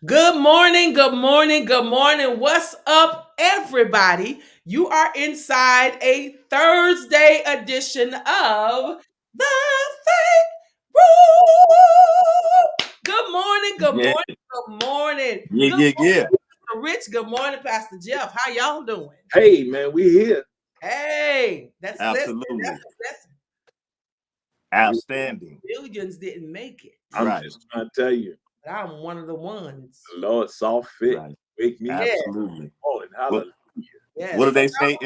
Good morning, good morning, good morning. What's up, everybody? You are inside a Thursday edition of the Faith Room. Good morning, good Yeah, morning, good morning. yeah, Good yeah, morning, yeah. Mr. Rich. Good morning, Pastor Jeff. How y'all doing? Hey, man, we here. Hey, that's listen. That's Absolutely. a lesson. Outstanding. Millions didn't make it, I'm Right, just trying to tell you, but I'm one of the ones. the Lord saw fit. right. Wake me up. Yeah, Absolutely. Morning. What Hallelujah. what yes. do So they say?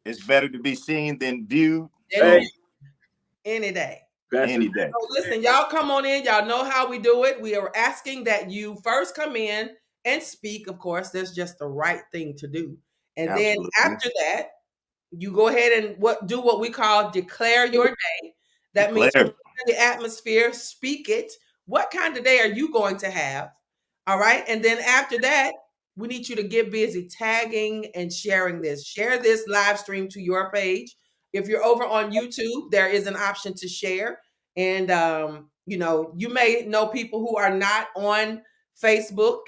It's better to be seen than viewed. any Hey, So any day. Pastor, any day. So listen, y'all come on in. Y'all know how we do it. We are asking that you first come in and speak. Of course, that's just the right thing to do. And then Absolutely. after that, you go ahead and do what we call declare your day. That means you Declare. put in the atmosphere, speak it. What kind of day are you going to have? All right. And then after that, we need you to get busy tagging and sharing this. Share this live stream to your page. If you're over on YouTube, there is an option to share. And you may know people who are not on Facebook,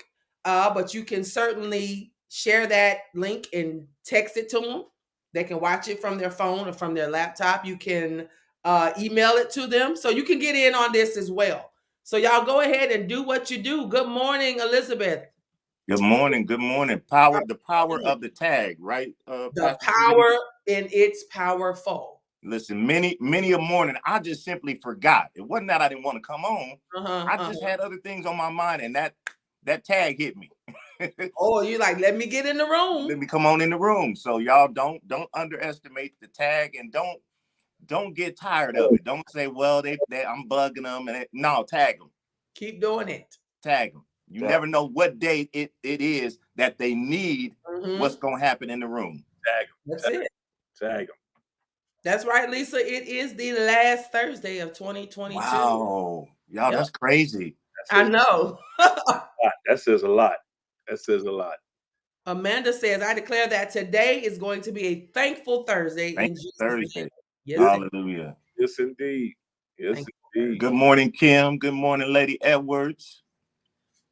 but you can certainly share that link and text it to them. They can watch it from their phone or from their laptop. You can email it to them. So you can get in on this as well. So y'all go ahead and do what you do. Good morning, Elizabeth. Good morning. Good morning. The power of the tag, right? The Pastor Shanice? power in its powerful. Listen, many a morning I just simply forgot. It wasn't that I didn't want to come on. Uh-huh, I just uh-huh. had other things on my mind, and that tag hit me. Oh, you like, let me get in the room. Let me come on in the room. So y'all don't underestimate the tag, and don't get tired of it. Don't say, well, they I'm bugging them, and no, tag them, Keep doing it. tag them. You tag never know what day it is that they need Hmm. what's gonna happen in the room. That's tag, it. tag them. That's right, Lisa. It is the last Thursday of 2022. Wow, y'all, Yep. that's crazy. That I says know. a lot. That says a lot. That says a lot. Amanda says, I declare that today is going to be a thankful Thursday Thank in Jesus' name. Thursday. Yes, sir. Hallelujah. Yes, indeed. Yes, Thankful indeed. Good Thursday. morning, Kim. Good morning, Lady Edwards.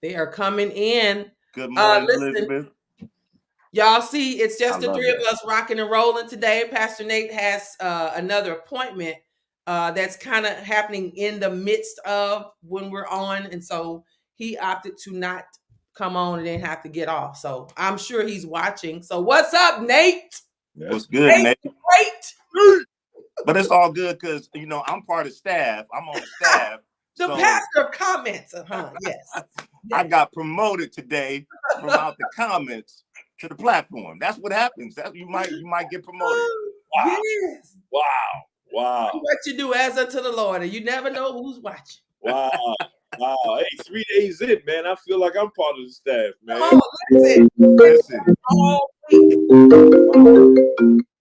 They are coming in. Good morning, Listen, Elizabeth. y'all see, it's I just the love three of that. us rocking and rolling today. Pastor Nate has another appointment that's kind of happening in the midst of when we're on. And so he opted to not come on and then have to get off. So I'm sure he's watching. So what's up, Nate? What's good, Nate, Nate? great. But it's all good because I'm part of staff. I'm on the staff. The So pastor comments. Yes. I Yes. got promoted today from out the comments to the platform. That's what happens. That you might get promoted. Wow. Yes. Wow. Wow. Do what you do as unto the Lord, and you never know who's watching. Wow. Wow. Hey, 3 days in, man. I feel like I'm part of the staff, Come man. on, listen. Listen, All week.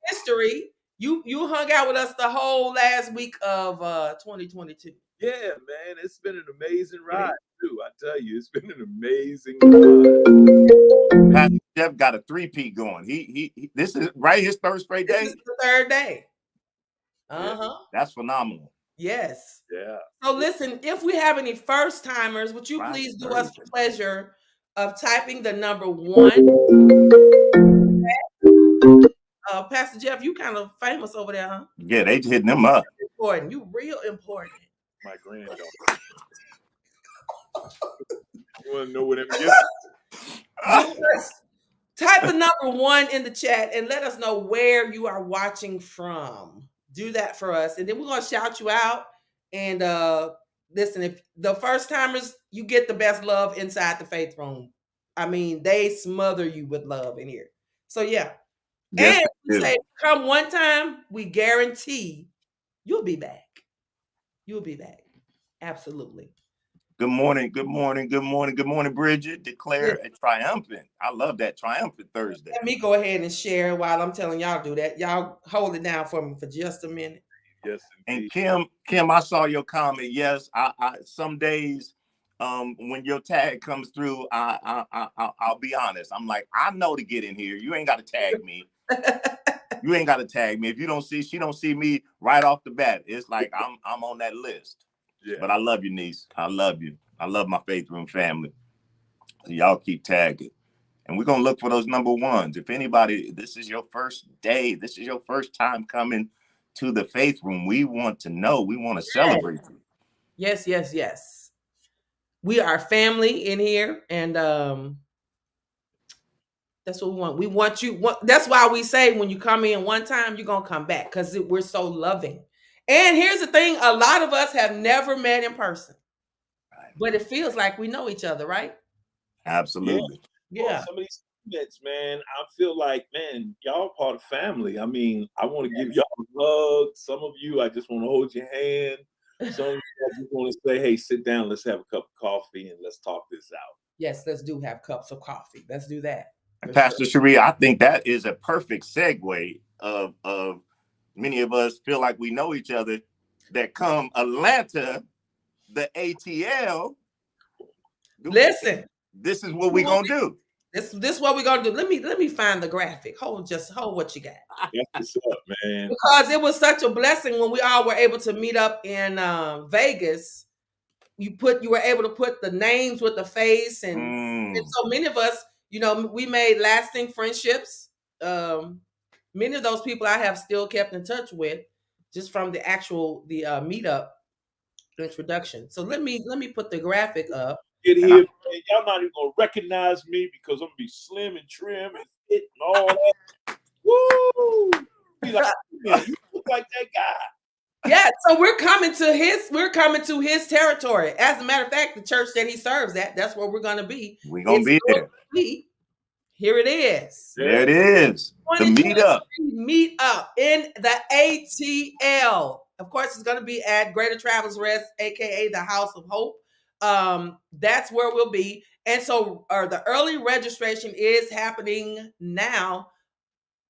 History. You hung out with us the whole last week of 2022. Yeah, man. It's been an amazing ride, too. I tell you, it's been an amazing ride. Pastor Jeff got a three-peat going. He this is right his third straight This day. is the third day. Yeah. Uh-huh. That's phenomenal. Yes. Yeah. So listen, if we have any first timers, would you Right, please do us Thursday. the pleasure of typing the number 1? Pastor Jeff, you kind of famous over there, huh? Yeah, they hitting them up. Important. You real important. My granddaughter. You want to know what them gifts? Do us type a number 1 in the chat and let us know where you are watching from. Do that for us, and then we're gonna shout you out. And listen, if the first timers, you get the best love inside the faith room. I mean, they smother you with love in here. So yeah, Yes, and we they do. say come one time, we guarantee you'll be back. You'll be back. Absolutely. Good morning, good morning, good morning, good morning, Bridget. Declare Listen, a triumphant. I love that triumphant Thursday. let me go ahead and share while I'm telling y'all to do that. Y'all hold it down for me for just a minute. Yes, And indeed. Kim, I saw your comment. Yes, I some days, when your tag comes through, I'll be honest. I'm like, I know to get in here. You ain't got to tag me. You ain't got to tag me. If you don't see, she don't see me right off the bat. It's like I'm on that list. Yeah. But I love you, niece. I love you. I love my faith room family. Y'all keep tagging. And we're going to look for those number ones. If anybody, this is your first day, this is your first time coming to the Faith Room, we want to know, we want to celebrate you. Yes, yes, yes. We are family in here, and that's what we want. We want you. That's why we say when you come in one time, you're going to come back, because we're so loving. And here's the thing, a lot of us have never met in person, but it feels like we know each other, right? Absolutely. Yeah. Well, some of these students, man, I feel like, man, y'all part of family. I mean, I want to give y'all a hug. Some of you, I just want to hold your hand. Some of you, I just want to say, hey, sit down, let's have a cup of coffee and let's talk this out. Yes, let's do have cups of coffee. Let's do that. And Pastor Cherie, I think that is a perfect segue of many of us feel like we know each other that come Atlanta, the ATL. Listen, this is what we're gonna do. This is what we're gonna do. Let me find the graphic. Hold what you got. That's what's up, man. Because it was such a blessing when we all were able to meet up in Vegas. You were able to put the names with the face, and so many of us, you know, we made lasting friendships. Many of those people I have still kept in touch with, just from the meetup introduction. So let me put the graphic up. Get here, man. Y'all not even gonna recognize me because I'm gonna be slim and trim and fit and all that. Woo! Be like, man, you look like that guy. Yeah, so we're coming to his territory. As a matter of fact, the church that he serves at, that's where we're gonna be. We're gonna be there. Here it is. There it is. The meetup. Meetup in the ATL. Of course, it's going to be at Greater Travelers Rest, aka the House of Hope. That's where we'll be. And so the early registration is happening now.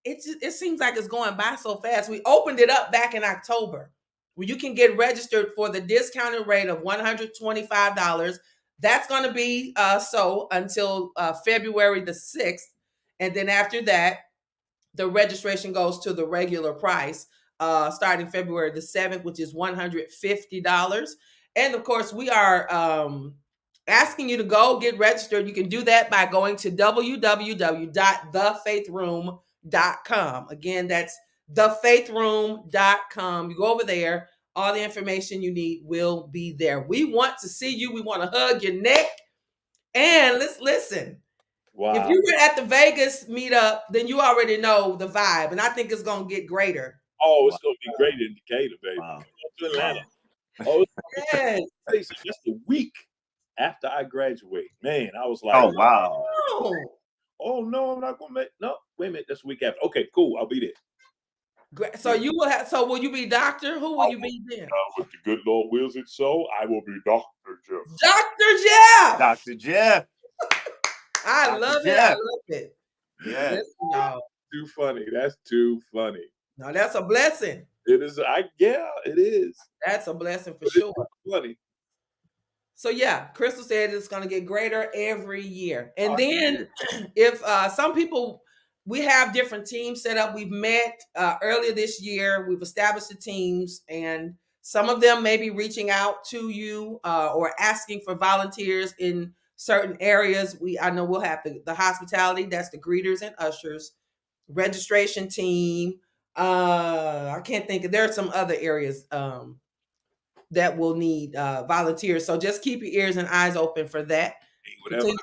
It seems like it's going by so fast. We opened it up back in October, where you can get registered for the discounted rate of $125. That's going to be so until February the 6th. And then after that, the registration goes to the regular price starting February the 7th, which is $150. And of course, we are asking you to go get registered. You can do that by going to www.thefaithroom.com. Again, that's thefaithroom.com. You go over there. All the information you need will be there. We want to see you. We want to hug your neck. And let's listen. Wow. If you were at the Vegas meetup, then you already know the vibe. And I think it's going to get greater. Oh, it's going to be great in Decatur, baby. Wow. To Atlanta. Oh, yes. Just a week after I graduate. Man, I was like, oh, wow. Oh, no, I'm not going to make. No, wait a minute. That's a week after. Okay, cool. I'll be there. So you will have. So will you be doctor? Who will you be then? With the good Lord wills it so, I will be Dr. Jeff. Dr. Jeff. Dr. Jeff. I love it. I love it. Yeah. Listen, too funny. That's too funny. No, that's a blessing. It is. Yeah, it is. That's a blessing for sure. Funny. So yeah, Crystal said it's going to get greater every year. And then if some people. We have different teams set up. We've met earlier this year. We've established the teams, and some of them may be reaching out to you or asking for volunteers in certain areas. I know we'll have the hospitality. That's the greeters and ushers, registration team. I can't think of. There are some other areas that will need volunteers. So just keep your ears and eyes open for that. She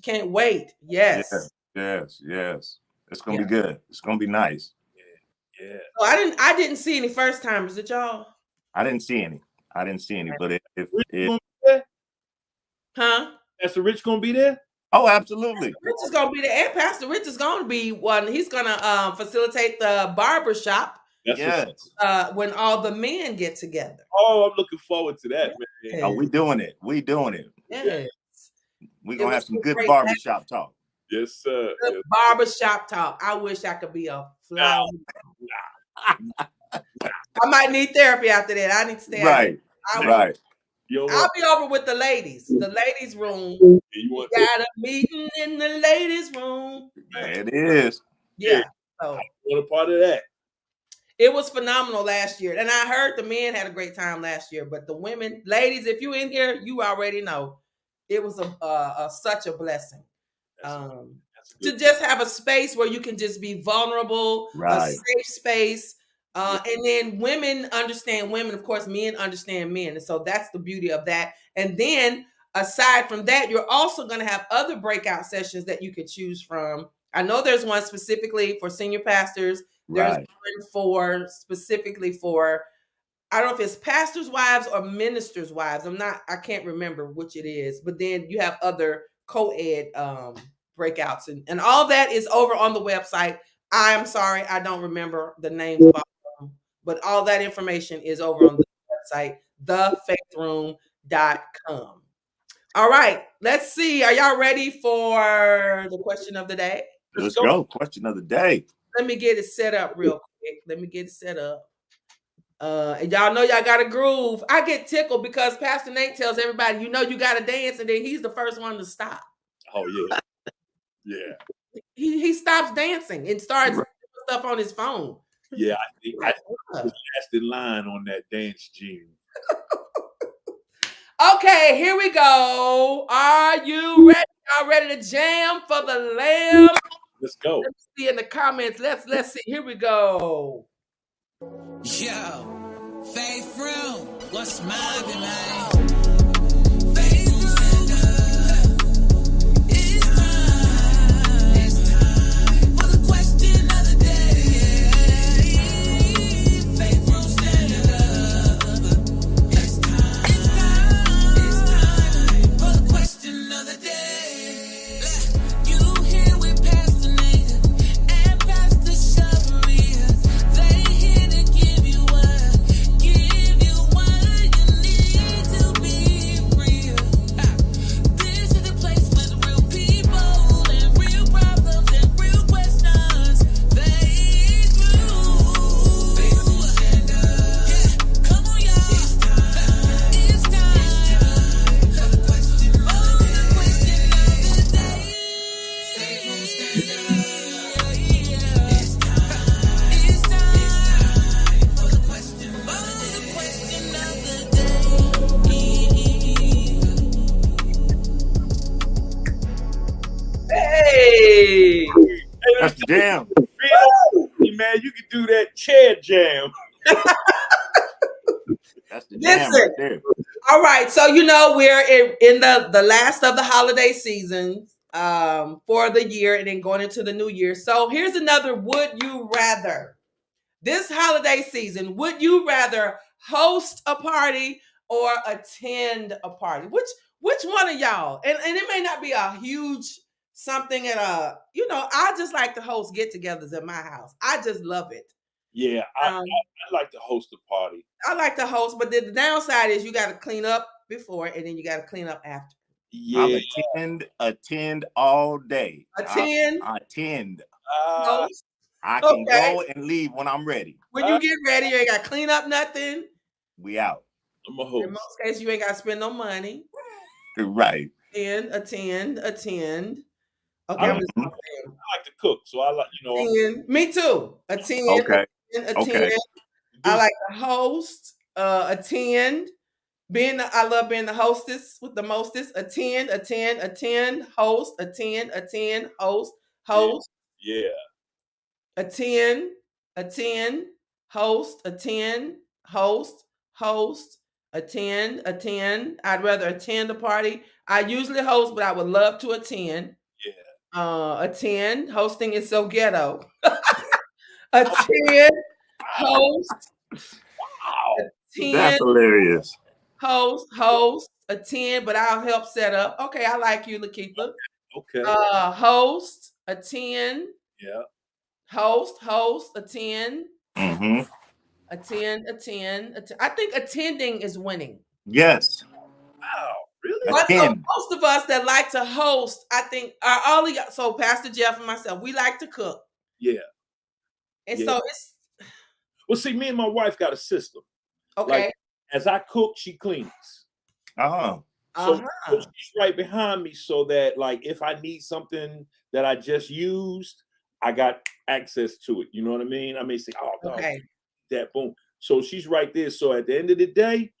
can't wait. Yes. Yes. It's gonna be good. It's gonna be nice. Yeah. So I didn't see any first timers. Did y'all? I didn't see any. But Pastor Rich gonna be there? Oh, absolutely. Rich is gonna be there, and Pastor Rich is gonna be one. He's gonna facilitate the barber shop. Yes. When all the men get together. Oh, I'm looking forward to that, man. Oh, we doing it. Yes. We're gonna have some good barbershop talk. Yes, sir. Yes. Barbershop talk. I wish I could be a flower. I might need therapy after that. I need to stay right. Right. I'll be over with the ladies. The ladies' room. You got a meeting in the ladies' room. It is. Yeah. So I want a part of that. It was phenomenal last year. And I heard the men had a great time last year. But the women, ladies, if you're in here, you already know. It was such a blessing. To Good. just have a space where you can just be vulnerable, a Right. safe space. And then women understand women, of course, men understand men. And so that's the beauty of that. And then aside from that, you're also going to have other breakout sessions that you could choose from. I know there's one specifically for senior pastors. There's Right. one for specifically for, I don't know if it's pastors' wives or ministers' wives. I can't remember which it is. But then you have other co-ed breakouts, and all that is over on the website. I'm sorry, I don't remember the names of all of them, but all that information is over on the website, thefaithroom.com. All right, let's see. Are y'all ready for the question of the day? Let's go. Question of the day. Let me get it set up real quick. And y'all know y'all got to groove. I get tickled because Pastor Nate tells everybody, you got to dance, and then he's the first one to stop. Oh yeah, yeah. He stops dancing and starts doing stuff on his phone. Yeah, I was last in line on that dance gene. Okay, here we go. Are you ready? Y'all ready to jam for the Lamb? Let's go. Let's see in the comments. Let's see. Here we go. Yo, Faith Room, what's mobbing, man? Hey, That's the jam. Man, you can do that chair jam. That's the jam right there. All right, so we're in the last of the holiday season for the year, and then going into the new year. So here's another would you rather. This holiday season, would you rather host a party or attend a party? Which one of y'all? And it may not be a huge something at I just like to host get-togethers at my house. I just love it. Yeah, I like to host a party. I like to host, but the downside is you got to clean up before, and then you got to clean up after. Yeah, attend all day. Attend. I attend. Host. I can go and leave when I'm ready. When you get ready, you ain't got to clean up nothing. We out. I'm a host. In most cases, you ain't got to spend no money. Right. Attend. Okay, I like to cook, so I like, Attend. Me too. Attend. Okay. Attend. I like to host. Attend. I love being the hostess with the mostest. Attend. Host. Attend. Host. Yeah. Attend. Host. Attend. I'd rather attend a party. I usually host, but I would love to attend. Yeah. Attend. Hosting is so ghetto. Attend. Host. Wow. Attend. That's hilarious. Host. Attend, but I'll help set up. Okay, I like you, Lakeitha. Okay. Host. Attend. Yeah. Host. Attend. Mm-hmm. Attend. I think attending is winning. Yes. Wow. Really? But most of us that like to host, I think, are all y'all. So Pastor Jeff and myself, we like to cook. Yeah. And so it's. Well, see, me and my wife got a system. Okay. Like, as I cook, she cleans. Oh. So she's right behind me, so that, like, if I need something that I just used, I got access to it. You know what I mean? I may say, "Oh, God, that boom." So she's right there. So at the end of the day,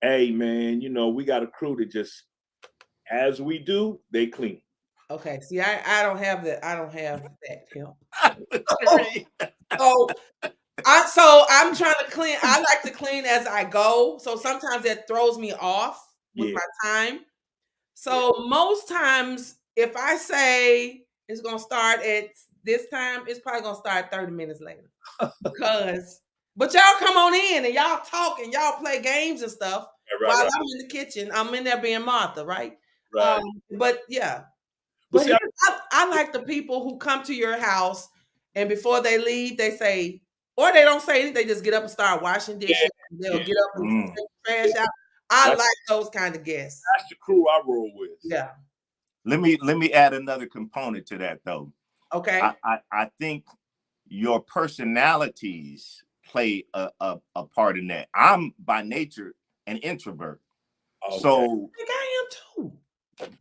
hey, man, we got a crew that just As we do, they clean. Okay. See, I don't have that. I don't have that help. Cherie. So I'm trying to clean. I like to clean as I go. So sometimes that throws me off with Yeah. my time. So most times, if I say it's gonna start at this time, it's probably gonna start 30 minutes later. But y'all come on in and y'all talk and y'all play games and stuff while I'm in the kitchen. I'm in there being Martha, right? Right. But yeah. But But see, I like the people who come to your house and before they leave, they say, or they don't say anything, they just get up and start washing dishes. They'll get up and take the trash out. I like those kind of guests. That's the crew I roll with. Yeah. Let me add another component to that though. Okay. I think your personalities play a part in that. I'm by nature an introvert. Okay. I So think I am too.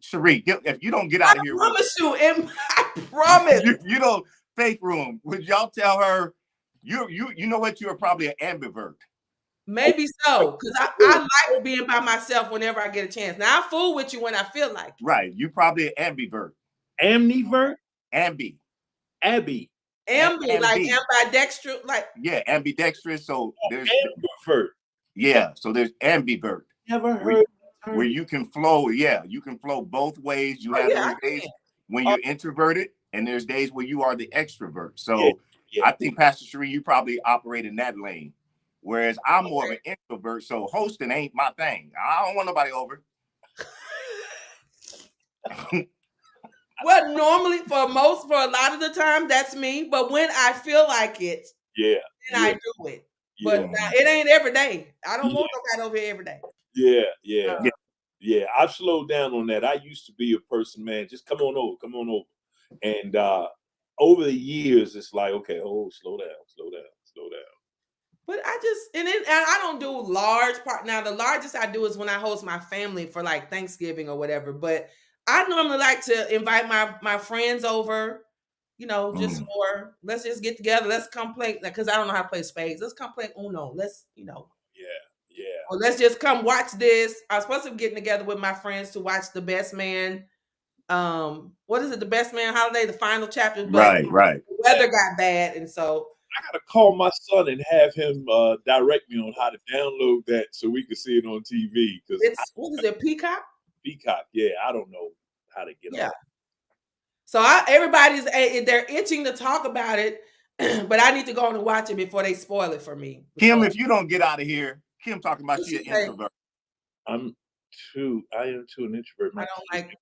Cherie, if you don't get out of here, I promise. you know, Faith Room, would y'all tell her you know what, you're probably an ambivert. Maybe so, because I like being by myself whenever I get a chance. Now I fool with you when I feel like it. Right. You probably an ambivert. Amnivert? Ambi. Abby. Ambi, like ambidextrous, like yeah, ambidextrous. So there's ambivert. Yeah, so there's ambivert. Never heard where you can flow. Yeah, you can flow both ways. You have those days when you're introverted, and there's days where you are the extrovert. So I think Pastor Cherie, you probably operate in that lane. Whereas I'm more of an introvert, so hosting ain't my thing. I don't want nobody over. Well, normally for a lot of the time, that's me. But when I feel like it, then I do it. But now, it ain't every day. I don't want nobody over here every day. Yeah. I've slowed down on that. I used to be a person, man, just come on over. And over the years, it's like, okay, slow down. But and I don't do large part. Now, the largest I do is when I host my family for like Thanksgiving or whatever. But I normally like to invite my friends over, just for, let's just get together. Let's come play, because I don't know how to play spades. Let's come play Uno. Let's, Yeah. Or let's just come watch this. I was supposed to be getting together with my friends to watch The Best Man. What is it? The Best Man Holiday, the final chapter. But right. The weather got bad, and so I gotta call my son and have him direct me on how to download that so we can see it on TV. Because what is it, Peacock? Peacock, yeah. I don't know how to get on. So they're itching to talk about it, but I need to go on and watch it before they spoil it for me. Kim, if you don't get out of here, Kim talking about she an introvert. I am too an introvert. I don't like.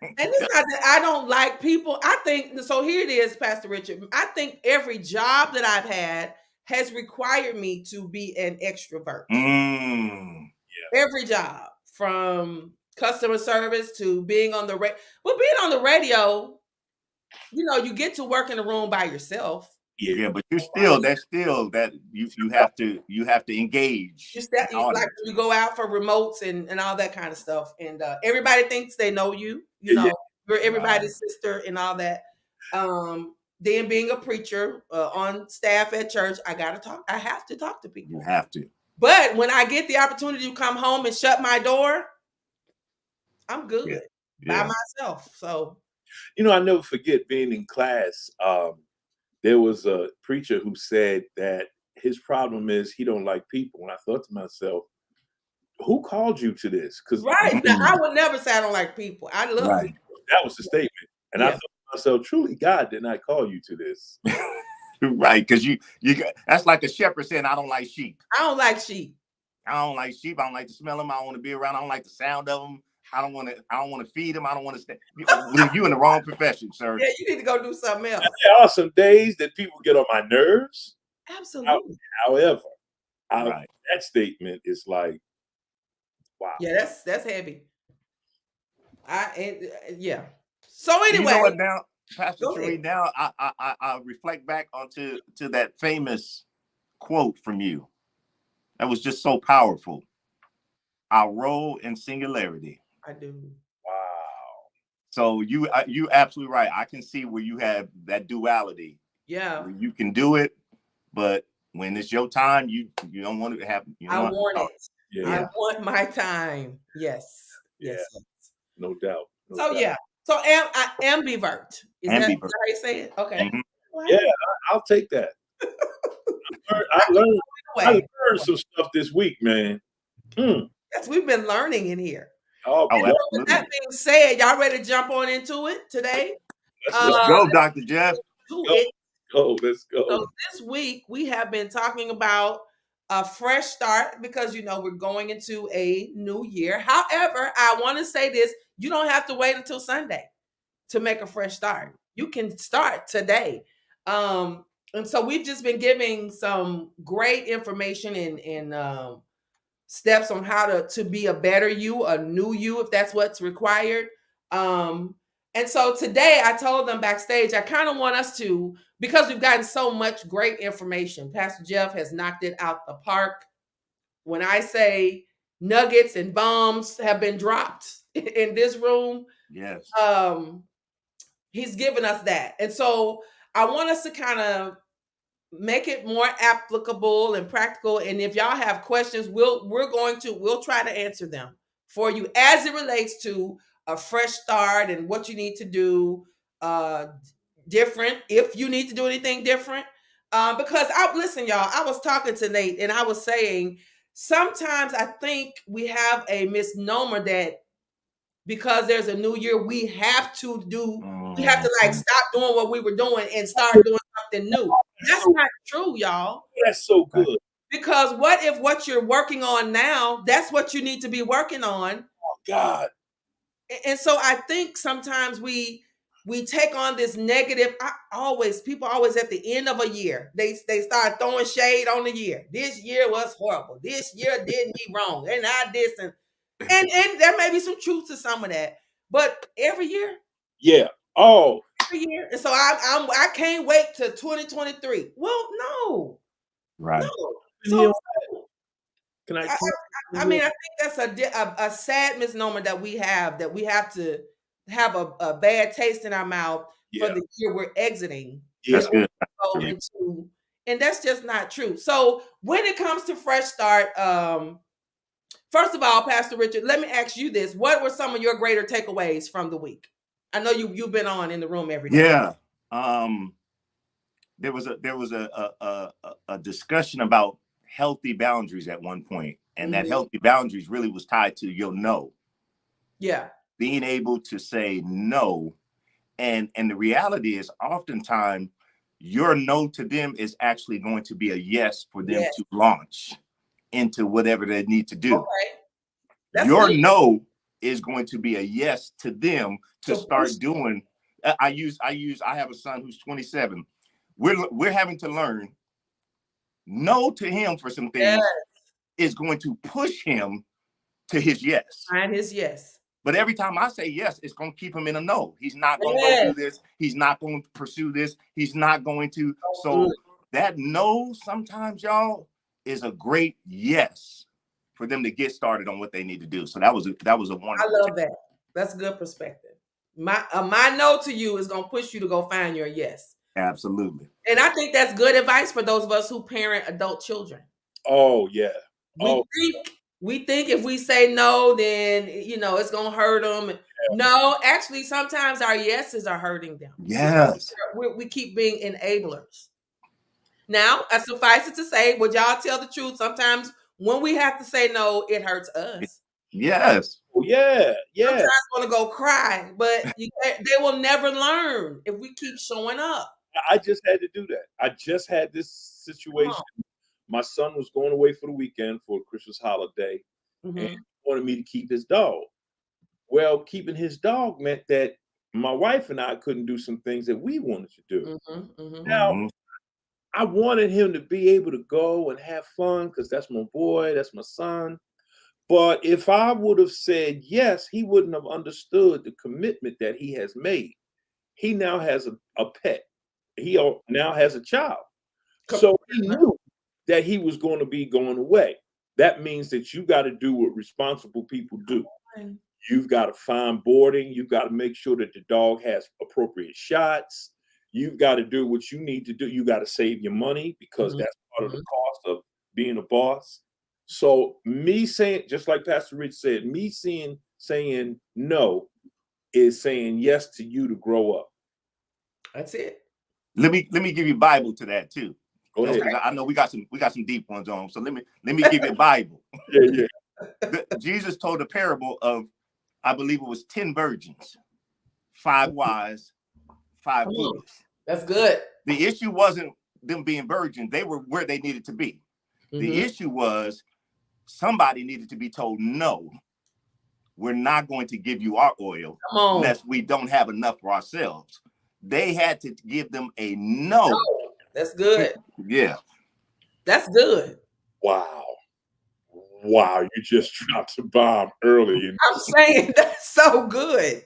And it's not that I don't like people. I think so. Here it is, Pastor Richard. I think every job that I've had has required me to be an extrovert. Every job, from customer service to being on the radio. Well, being on the radio, you get to work in a room by yourself. Yeah, but you're still that you have to engage. Just that, like you go out for remotes and all that kind of stuff, and everybody thinks they know you. You're everybody's sister and all that. Then being a preacher on staff at church, I have to talk to people. You have to. But when I get the opportunity to come home and shut my door, I'm good by myself. So, I never forget being in class. There was a preacher who said that his problem is he don't like people. And I thought to myself, who called you to this? Because now, I would never say I don't like people. I love people. That was the statement. And I thought to myself, truly, God did not call you to this. Right, because you that's like a shepherd saying, I don't like sheep. I don't like sheep. I don't like sheep. I don't like to smell them. I don't want to be around. I don't like the sound of them. I don't want to feed them. I don't want to stay. You in the wrong profession, sir. Yeah, you need to go do something else. There are some days that people get on my nerves. Absolutely. However, that statement is like, wow. Yeah, that's heavy. So anyway, you know what now, Pastor Cherie, now I reflect back onto that famous quote from you. That was just so powerful. Our role in singularity. I do. Wow. So you absolutely right. I can see where you have that duality. Yeah. You can do it, but when it's your time, you don't want it to happen. I want it. Yeah. I want my time. Yes. Yes. Yes. No doubt. So yeah. So ambivert. Is that Ambivert. how you say it? Okay. Mhm. Yeah, I'll take that. I learned some stuff this week, man. Yes, we've been learning in here. Oh, And so with that being said, y'all ready to jump on into it today? Let's go, Dr. Jeff. Let's go. So this week we have been talking about a fresh start because we're going into a new year. However, I want to say this: you don't have to wait until Sunday to make a fresh start. You can start today. And so we've just been giving some great information and steps on how to be a better you, a new you, if that's what's required. And so today I told them backstage, I kind of want us to, because we've gotten so much great information. Pastor Jeff has knocked it out the park. When I say nuggets and bombs have been dropped in this room, yes, he's given us that. And so I want us to kind of make it more applicable and practical. And if y'all have questions, we'll try to answer them for you as it relates to a fresh start and what you need to do different, if you need to do anything different. Because listen, y'all, I was talking to Nate and I was saying sometimes I think we have a misnomer that because there's a new year, we have to like stop doing what we were doing and start doing something new. That's not true, y'all. That's so good. Because what if what you're working on now, that's what you need to be working on? Oh God. And so I think sometimes we take on this negative. People always at the end of a year, they start throwing shade on the year. This year was horrible. This year did me wrong. And I did some. And there may be some truth to some of that, but every year, every year. And so I can't wait to 2023. Well, no, right. No. So can I? I mean, I think that's a sad misnomer that we have to have a bad taste in our mouth for the year we're exiting. That's good. And that's just not true. So when it comes to fresh start, first of all, Pastor Richard, let me ask you this. What were some of your greater takeaways from the week? I know you've been on in the room every day. Yeah. There was a discussion about healthy boundaries at one point, and that healthy boundaries really was tied to your no. Yeah. Being able to say no. And the reality is oftentimes your no to them is actually going to be a yes for them to launch into whatever they need to do. Okay. Your no is going to be a yes to them to start doing. I have a son who's 27. We're having to learn no to him for some things is going to push him to his yes. Find his yes. But every time I say yes, it's going to keep him in a no. He's not going to go do this. He's not going to pursue this. He's not going to. So that no sometimes, y'all, is a great yes for them to get started on what they need to do. So that was a wonderful. I love that. That's a good perspective. My no to you is going to push you to go find your yes. Absolutely. And I think that's good advice for those of us who parent adult children. Oh, yeah. We think if we say no, then, it's going to hurt them. Yeah. No, actually, sometimes our yeses are hurting them. Yes. We keep being enablers. Now, I suffice it to say, would y'all tell the truth? Sometimes when we have to say no, it hurts us. Yes. Oh, yeah. Sometimes I want to go cry, but they will never learn if we keep showing up. I just had to do that. I just had this situation. My son was going away for the weekend for a Christmas holiday and wanted me to keep his dog. Well, keeping his dog meant that my wife and I couldn't do some things that we wanted to do. Now, I wanted him to be able to go and have fun because that's my boy, that's my son. But if I would have said yes, he wouldn't have understood the commitment that he has made. He now has a pet. He now has a child. So he knew that he was going to be going away. That means that you got to do what responsible people do. You've got to find boarding. You've got to make sure that the dog has appropriate shots. You've got to do what you need to do. You got to save your money because that's part of the cost of being a boss. So me saying, just like Pastor Rich said, me seeing saying no is saying yes to you to grow up. That's it. Let me give you Bible to that too. Go ahead. Okay. I know we got some deep ones on. So let me give you a Bible. Yeah. Jesus told a parable of, I believe it was 10 virgins, 5 wise, 5 foolish. That's good. The issue wasn't them being virgins. They were where they needed to be. The issue was somebody needed to be told, no, we're not going to give you our oil unless we don't have enough for ourselves. They had to give them a no. That's good. Yeah. That's good. Wow, you just dropped a bomb early. I'm saying that's so good.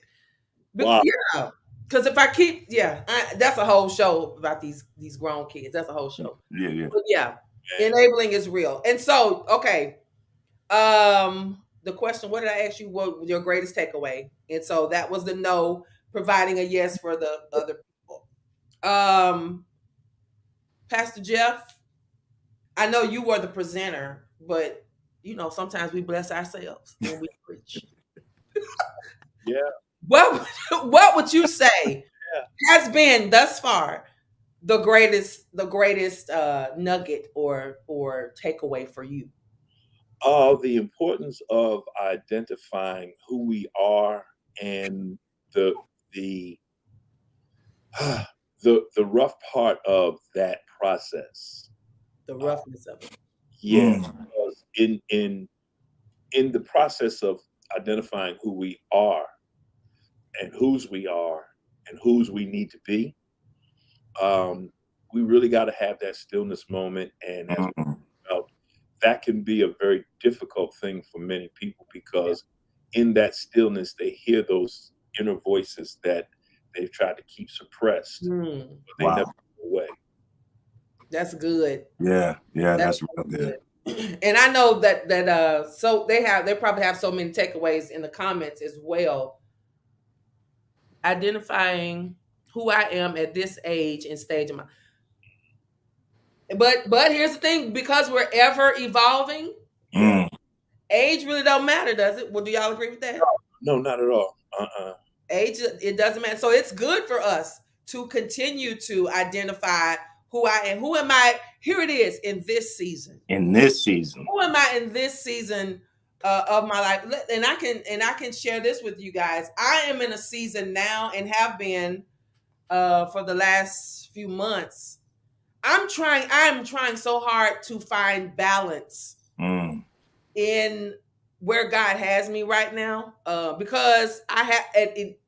Wow. Yeah. Because if I keep, that's a whole show about these grown kids. That's a whole show. Yeah. But yeah, enabling is real. And so, okay. The question, what did I ask you? What was your greatest takeaway? And so that was the no, providing a yes for the other people. Pastor Jeff, I know you were the presenter, but sometimes we bless ourselves when we preach. Yeah. What would you say has been thus far the greatest nugget or takeaway for you? The importance of identifying who we are and the rough part of that process. The roughness of it. Yeah, because in the process of identifying who we are and whose we are and whose we need to be, we really got to have that stillness moment. And as we talked about, that can be a very difficult thing for many people because in that stillness, they hear those inner voices that they've tried to keep suppressed, but they never go away. That's good. Yeah, that's real good. And I know that so they probably have so many takeaways in the comments as well. Identifying who I am at this age and stage of my. But here's the thing, because we're ever evolving, age really don't matter, does it? Well, do y'all agree with that? No, not at all. Age, it doesn't matter. So it's good for us to continue to identify who I am. Who am I? Here it is in this season. Who am I in this season of my life? And I can share this with you guys. I am in a season now and have been for the last few months. I'm trying so hard to find balance in where God has me right now, because I have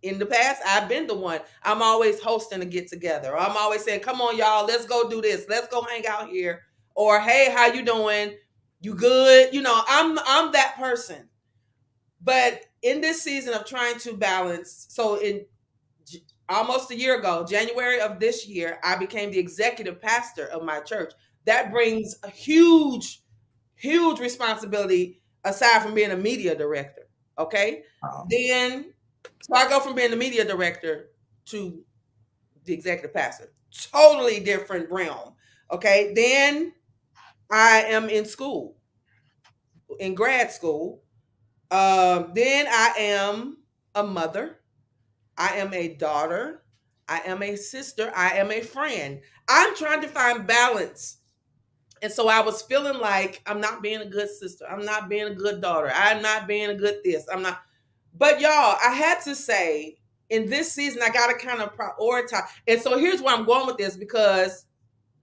in the past I've been the one. I'm always hosting a get together. I'm always saying, "Come on, y'all, let's go do this. Let's go hang out here." Or, "Hey, how you doing? You good?" I'm that person. But in this season of trying to balance, so in almost a year ago, January of this year, I became the executive pastor of my church. That brings a huge responsibility aside from being a media director. Okay. Then, so I go from being the media director to the executive pastor, totally different realm. Okay. Then I am in school, in grad school. Then I am a mother. I am a daughter. I am a sister. I am a friend. I'm trying to find balance. And so I was feeling like I'm not being a good sister. I'm not being a good daughter. I'm not being a good this. I'm not. But y'all, I had to say, in this season, I got to kind of prioritize. And so here's where I'm going with this, because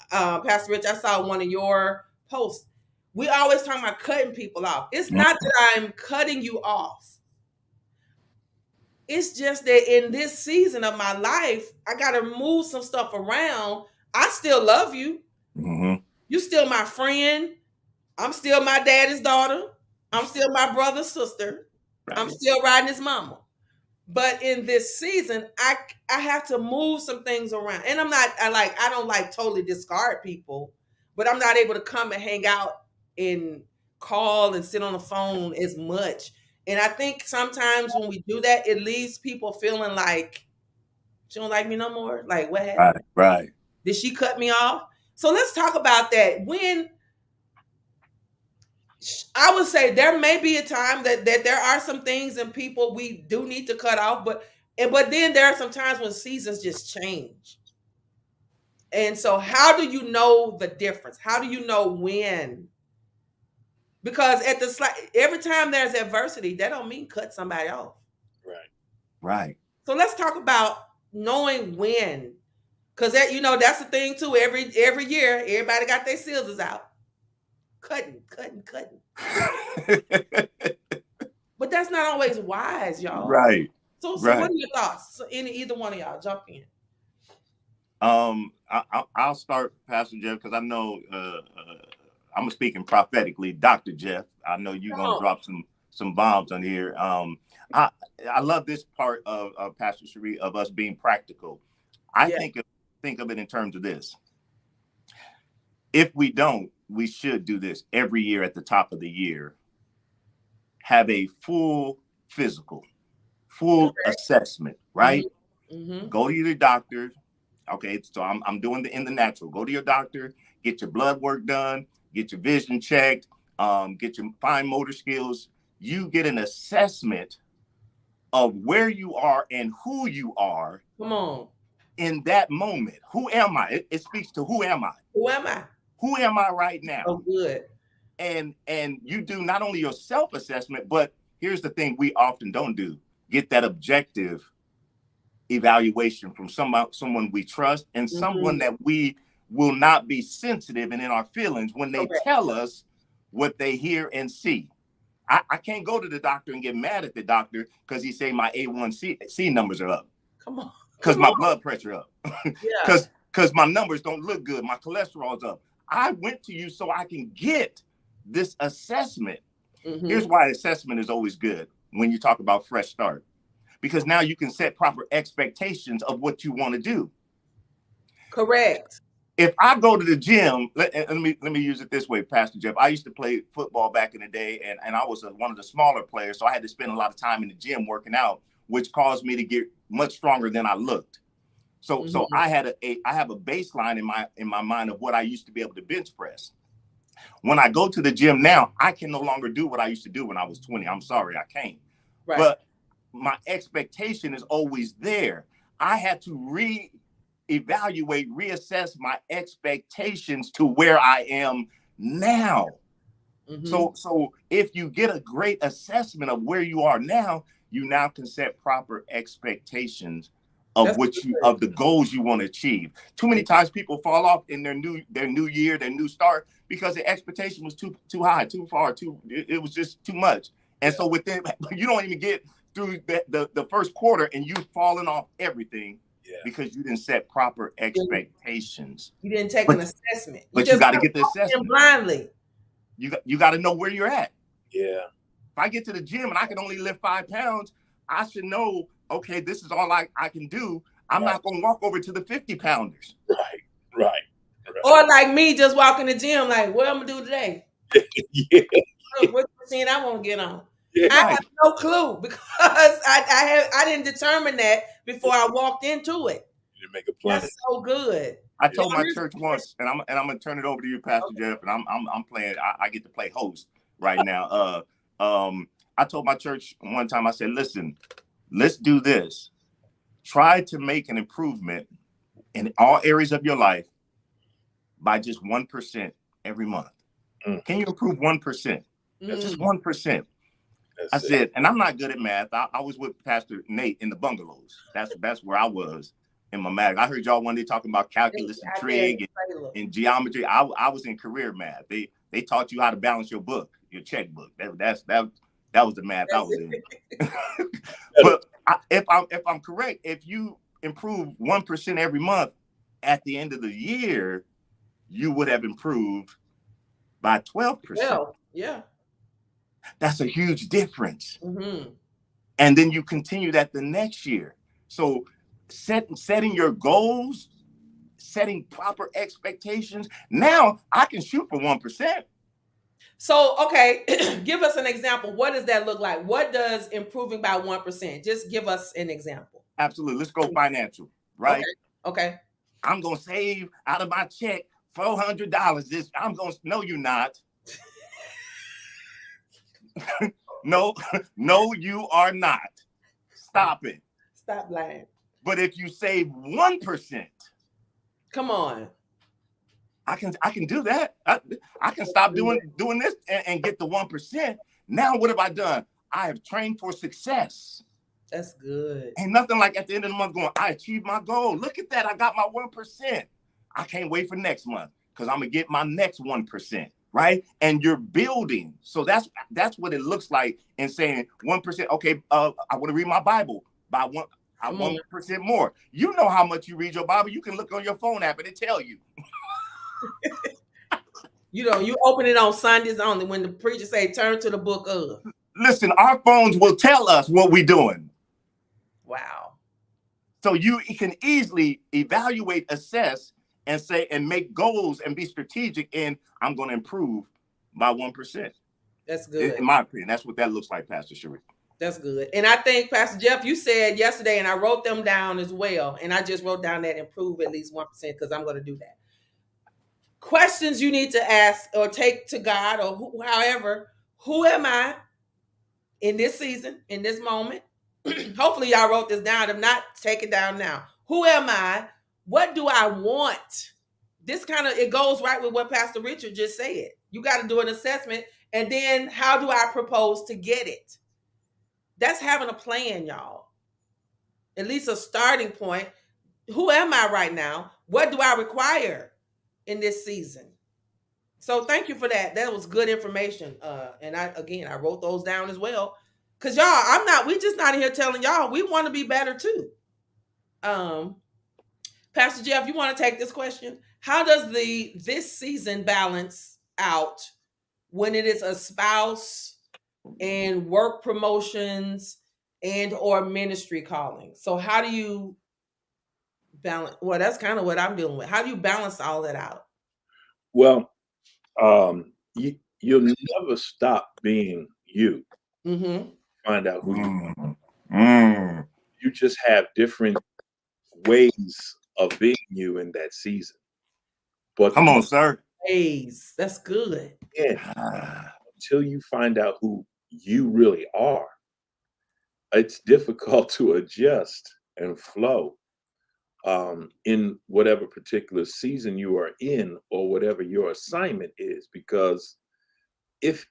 Pastor Rich, I saw one of your posts. We always talk about cutting people off. It's not that I'm cutting you off. It's just that in this season of my life, I got to move some stuff around. I still love you. You still my friend. I'm still my daddy's daughter. I'm still my brother's sister. I'm still riding his mama. But in this season, I have to move some things around. And I don't like totally discard people, but I'm not able to come and hang out and call and sit on the phone as much. And I think sometimes when we do that, it leaves people feeling like she don't like me no more. Like, what happened? Right. Did she cut me off? So let's talk about that. When I would say there may be a time that there are some things and people we do need to cut off, but then there are some times when seasons just change. And so how do you know the difference? How do you know when? Because every time there's adversity, that don't mean cut somebody off. Right. Right. So let's talk about knowing when. Because that's the thing too. Every year, everybody got their scissors out. Cutting. But that's not always wise, y'all. Right. So right. What are your thoughts? So either one of y'all jump in. I'll start, Pastor Jeff, because I know I'm speaking prophetically, Dr. Jeff. I know you're gonna drop some bombs on here. I love this part of Pastor Cherie of us being practical. I think of it in terms of this. If we don't, we should do this every year at the top of the year. Have a full physical, full assessment, right? Mm-hmm. Go to your doctor. Okay, so I'm doing in the natural. Go to your doctor, get your blood work done, get your vision checked, get your fine motor skills. You get an assessment of where you are and who you are. Come on. In that moment. Who am I? It speaks to who am I? Who am I? Who am I right now? Oh, good. And you do not only your self-assessment, but here's the thing we often don't do. Get that objective evaluation from someone we trust and someone that we will not be sensitive and in our feelings when they tell us what they hear and see. I can't go to the doctor and get mad at the doctor because he say my A1C numbers are up. Come on. Because my blood pressure up. Because my numbers don't look good. My cholesterol's up. I went to you so I can get this assessment. Here's why assessment is always good when you talk about fresh start. Because now you can set proper expectations of what you want to do. Correct. If I go to the gym, let me use it this way, Pastor Jeff. I used to play football back in the day, and I was one of the smaller players, so I had to spend a lot of time in the gym working out, which caused me to get much stronger than I looked. So I have a baseline in my mind of what I used to be able to bench press. When I go to the gym now, I can no longer do what I used to do when I was 20. I'm sorry, I can't. Right. But my expectation is always there. I had to reassess my expectations to where I am now. So if you get a great assessment of where you are now, you now can set proper expectations of of the goals you want to achieve. Too many times people fall off in their new year, their new start, because the expectation was too high, too far, it was just too much. And so you don't even get through the first quarter and you've fallen off everything because you didn't set proper expectations. You didn't take an assessment. But you got to get the assessment. Blindly. You got to know where you're at. Yeah. If I get to the gym and I can only lift 5 pounds, I should know, okay, this is all I can do. I'm not going to walk over to the 50 pounders. Right. Or like me just walking the gym, like, what I'm going to do today? What machine I want to get on? I have no clue because I didn't determine that before I walked into it. You didn't make a plan. That's so good. I told my church once, and I'm going to turn it over to you, Pastor Jeff, and I'm playing. I get to play host right now. I told my church one time. I said, "Listen, let's do this. Try to make an improvement in all areas of your life by just 1% every month. Can you improve 1%? Just 1%." I said, and I'm not good at math. I was with Pastor Nate in the bungalows. That's where I was in my math. I heard y'all one day talking about calculus and trig and geometry. I was in career math. They taught you how to balance your book, your checkbook. That was the math I was in. But if I'm correct, if you improve 1% every month, at the end of the year, you would have improved by 12%. Yeah. That's a huge difference. And then you continue that the next year. So setting your goals, setting proper expectations. Now I can shoot for 1%. So, okay, give us an example. What does that look like? What does improving by 1%? Just give us an example. Absolutely. Let's go financial, right? Okay. I'm going to save out of my check $400. No, you're not. No, no, you are not. Stop it. Stop lying. But if you save 1%, Come on. I can do that. I can stop doing this and get the 1%. Now what have I done? I have trained for success. That's good. Ain't nothing like at the end of the month going, I achieved my goal. Look at that. I got my 1%. I can't wait for next month because I'm gonna get my next 1%. Right? And you're building. So that's what it looks like in saying 1%. Okay, I want to read my Bible by 1% more. You know how much you read your Bible. You can look on your phone app and it tell you. You know, you open it on Sundays only when the preacher say turn to the book of. Listen, our phones will tell us what we're doing. Wow. So you can easily evaluate, assess, and say, and make goals and be strategic in, I'm going to improve by 1%. That's good. In my opinion, that's what that looks like, Pastor Cherie. That's good. And I think, Pastor Jeff, you said yesterday, and I wrote them down as well. And I just wrote down that improve at least 1% because I'm going to do that. Questions you need to ask or take to God or however, who am I in this season, in this moment? Hopefully y'all wrote this down. If not, take it down now. Who am I? What do I want? This it goes right with what Pastor Richard just said. You got to do an assessment. And then how do I propose to get it? That's having a plan, y'all. At least a starting point. Who am I right now? What do I require in this season? So thank you for that. That was good information. And I wrote those down as well. Cause y'all, we just not here telling y'all we want to be better too. Pastor Jeff, you want to take this question? How does this season balance out when it is a spouse and work promotions and or ministry calling? So how do you balance? Well, that's kind of what I'm dealing with. How do you balance all that out? Well, you'll never stop being you. Mm-hmm. Find out who you are. You just have different ways of being you in that season. But come on, sir. Ways. That's good. Until you find out who you really are, it's difficult to adjust and flow in whatever particular season you are in or whatever your assignment is. Because if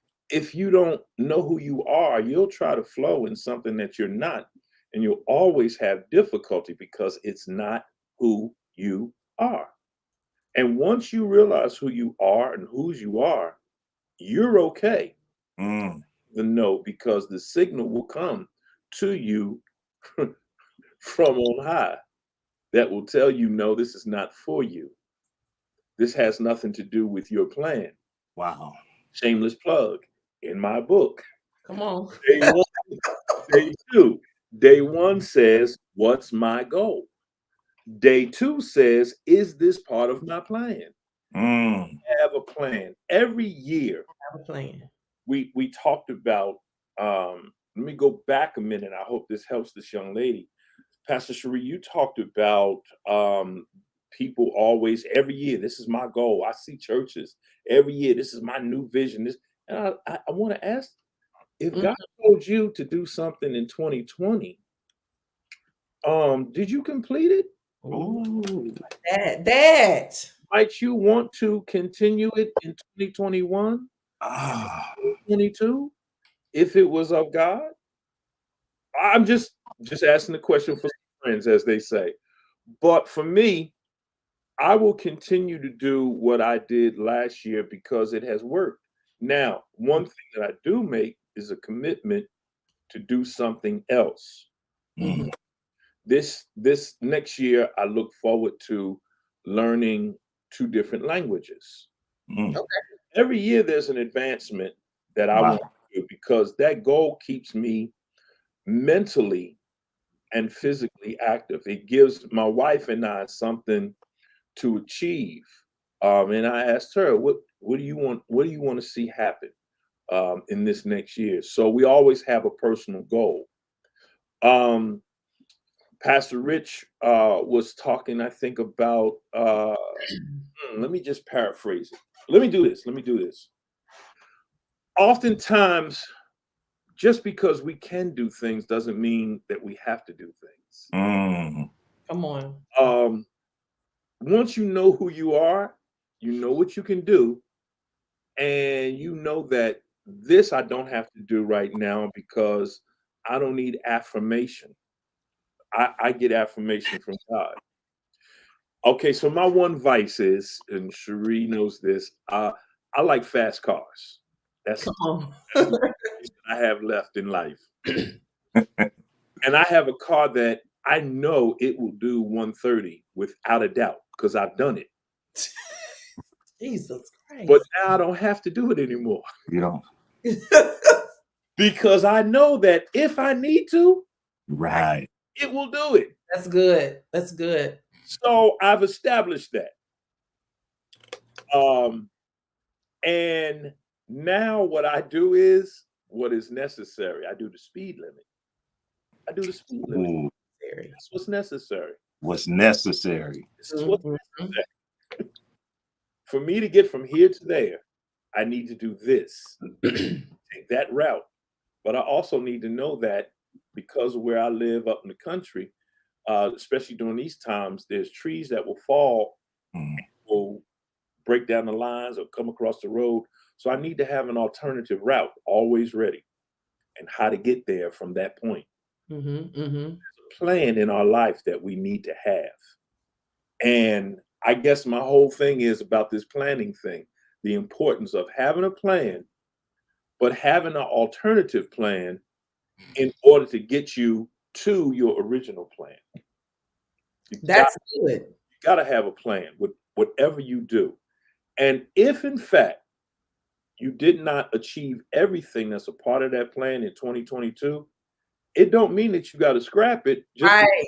you don't know who you are, you'll try to flow in something that you're not, and you'll always have difficulty because it's not who you are. And once you realize who you are and whose you are, you're okay. The no, because the signal will come to you from on high that will tell you, no, this is not for you. This has nothing to do with your plan. Wow. Shameless plug in my book. Come on. Day 2. Day 1 says, what's my goal? Day 2 says, is this part of my plan? I have a plan. Every year, I have a plan. We talked about, let me go back a minute. I hope this helps this young lady. Pastor Cherie, you talked about people always, every year, this is my goal. I see churches every year, this is my new vision. And I want to ask, if God told you to do something in 2020, did you complete it? Ooh, that. Might you want to continue it in 2021? 2022? If it was of God? I'm just asking the question for friends, as they say. But for me, I will continue to do what I did last year because it has worked. Now, one thing that I do make is a commitment to do something else. This next year, I look forward to learning 2 different languages. Okay. Every year, there's an advancement that I want to do because that goal keeps me mentally and physically active. It gives my wife and I something to achieve. And I asked her, what do you want? What do you want to see happen in this next year? So we always have a personal goal. Pastor Rich was talking, I think, about, let me just paraphrase it. Let me do this. Oftentimes, just because we can do things doesn't mean that we have to do things. Come on. Once you know who you are, you know what you can do, and you know that this I don't have to do right now because I don't need affirmation. I get affirmation from God. Okay, so my one vice is, and Cherie knows this, I like fast cars. That's Come on. the vice that I have left in life. And I have a car that I know it will do 130 without a doubt because I've done it. Jesus Christ. But now I don't have to do it anymore You know, because I know that if I need to, right. it will do it. That's good. That's good. So I've established that. And now what I do is what is necessary. I do the speed limit. I do the speed limit. Ooh, That's what's necessary. what's necessary. This is what's necessary. For me to get from here to there, I need to do this, take that route. But I also need to know that because of where I live up in the country, especially during these times, there's trees that will fall, will break down the lines or come across the road. So I need to have an alternative route always ready and how to get there from that point. There's a plan in our life that we need to have. And I guess my whole thing is about this planning thing, the importance of having a plan, but having an alternative plan in order to get you to your original plan. That's good. You got to have a plan with whatever you do. And if, in fact, you did not achieve everything that's a part of that plan in 2022, it don't mean that you got to scrap it. Just right.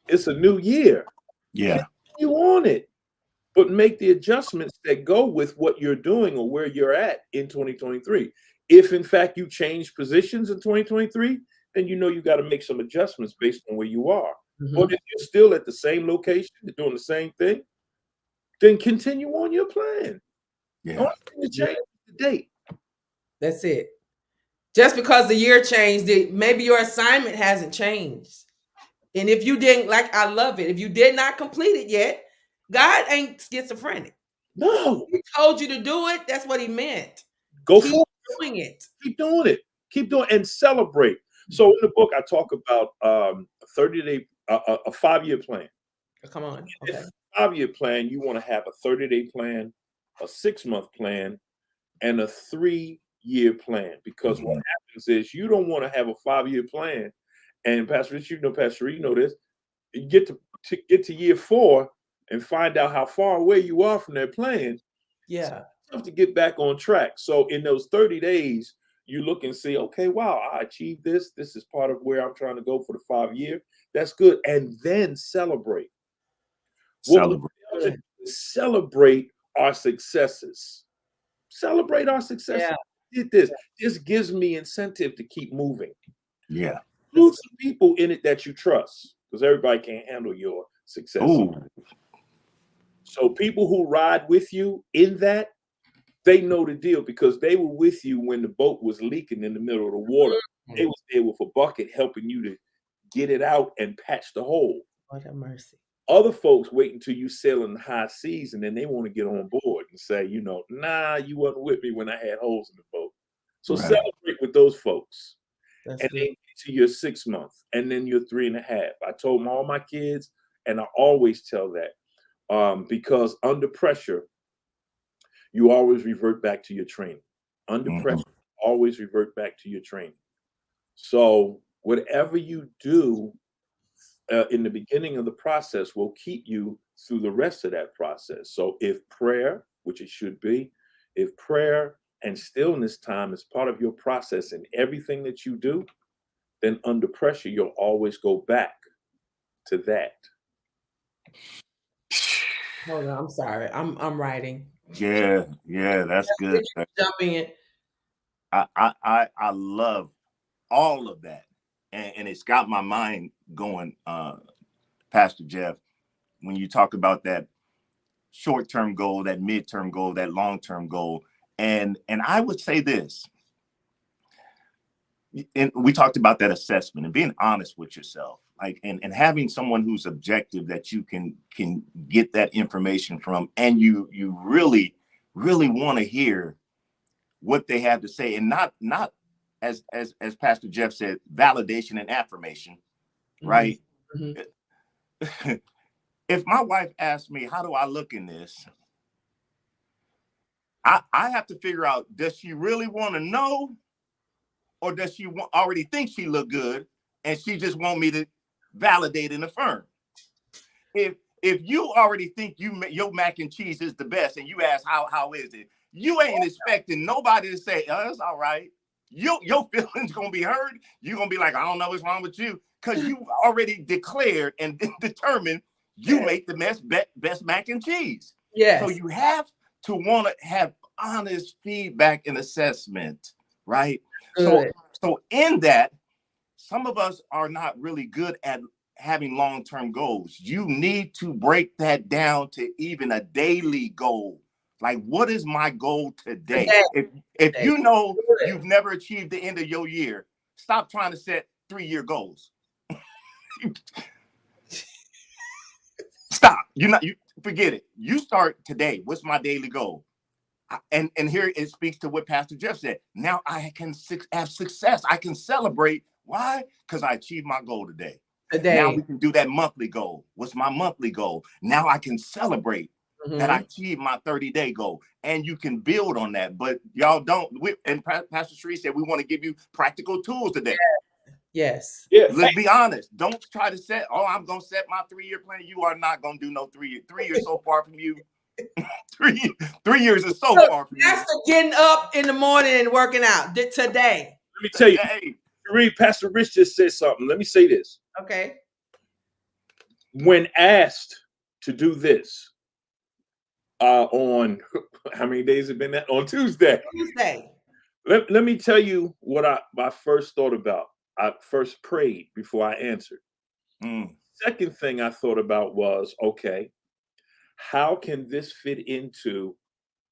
It's a new year. Yeah. You on it, but make the adjustments that go with what you're doing or where you're at in 2023. If, in fact, you change positions in 2023, then you know you got to make some adjustments based on where you are. But if you're still at the same location, doing the same thing, then continue on your plan. Yeah. Only thing to change is the date. That's it. Just because the year changed, maybe your assignment hasn't changed. And if you didn't, like, I love it. If you did not complete it yet, God ain't schizophrenic. No. He told you to do it. That's what he meant. Go Keep for it. doing it. Keep doing it. Keep doing it and celebrate. So in the book, I talk about a 30-day, a 5-year plan. Come on. Okay. A 5-year plan, you want to have a 30-day plan, a 6-month plan, and a 3-year plan. Because what happens is you don't want to have a 5-year plan. And Pastor Rich, you know, Pastor Reed, you know this. You get to year 4 and find out how far away you are from that plan. Yeah. It's tough to get back on track. So in those 30 days, you look and see, okay, wow, I achieved this. This is part of where I'm trying to go for the 5-year. That's good. And then celebrate. Celebrate our successes. Celebrate our successes. Yeah. Did this. This gives me incentive to keep moving. Yeah. Include some people in it that you trust, because everybody can't handle your success. Ooh. So people who ride with you in that, they know the deal because they were with you when the boat was leaking in the middle of the water. They was there with a bucket helping you to get it out and patch the hole. Lord have mercy. Other folks wait until you sail in the high seas and then they want to get on board and say, you know, nah, you wasn't with me when I had holes in the boat. So celebrate with those folks. That's and good. then get to your 6 months and then your 3.5. I told all my kids, and I always tell that because under pressure, you always revert back to your training. Under pressure, always revert back to your training. So whatever you do in the beginning of the process will keep you through the rest of that process. So if prayer, which it should be, if prayer and stillness time is part of your process in everything that you do, then under pressure, you'll always go back to that. Hold on, I'm sorry. I'm writing. Yeah, that's good. Jumping in. I love all of that. And it's got my mind going, Pastor Jeff, when you talk about that short-term goal, that midterm goal, that long-term goal. And I would say this, and we talked about that assessment and being honest with yourself, like, and having someone who's objective that you can get that information from, and you really want to hear what they have to say, and not as Pastor Jeff said, validation and affirmation, right? Mm-hmm. If my wife asks me, how do I look in this? I have to figure out, does she really want to know? Or does she already think she look good and she just want me to validate and affirm? If you already think your mac and cheese is the best and you ask how is it, you ain't expecting nobody to say, oh, it's all right. Your feelings gonna be hurt. You're gonna be like, I don't know what's wrong with you, because you already declared and determined you make the best mac and cheese. Yes. So you have to want to have honest feedback and assessment, right? Good. So in that, some of us are not really good at having long-term goals. You need to break that down to even a daily goal. Like, what is my goal today? If you know you've never achieved the end of your year, stop trying to set 3-year goals. Stop. You forget it. You start today. What's my daily goal? And here it speaks to what Pastor Jeff said. Now I can have success. I can celebrate. Why? Because I achieved my goal today. Now we can do that monthly goal. What's my monthly goal? Now I can celebrate that I achieved my 30-day goal. And you can build on that. But y'all don't. And Pastor Sheree said we want to give you practical tools today. Yes. Let's be honest. Don't try to set, I'm going to set my 3-year plan. You are not going to do no 3 years. 3 years so far from you. 3 years is so far from you. That's the getting up in the morning and working out today. Let me tell you, Pastor Rich just said something. Let me say this. Okay. When asked to do this on how many days have been that? On Tuesday. Let me tell you what I first thought about. I first prayed before I answered. Second thing I thought about was, okay, how can this fit into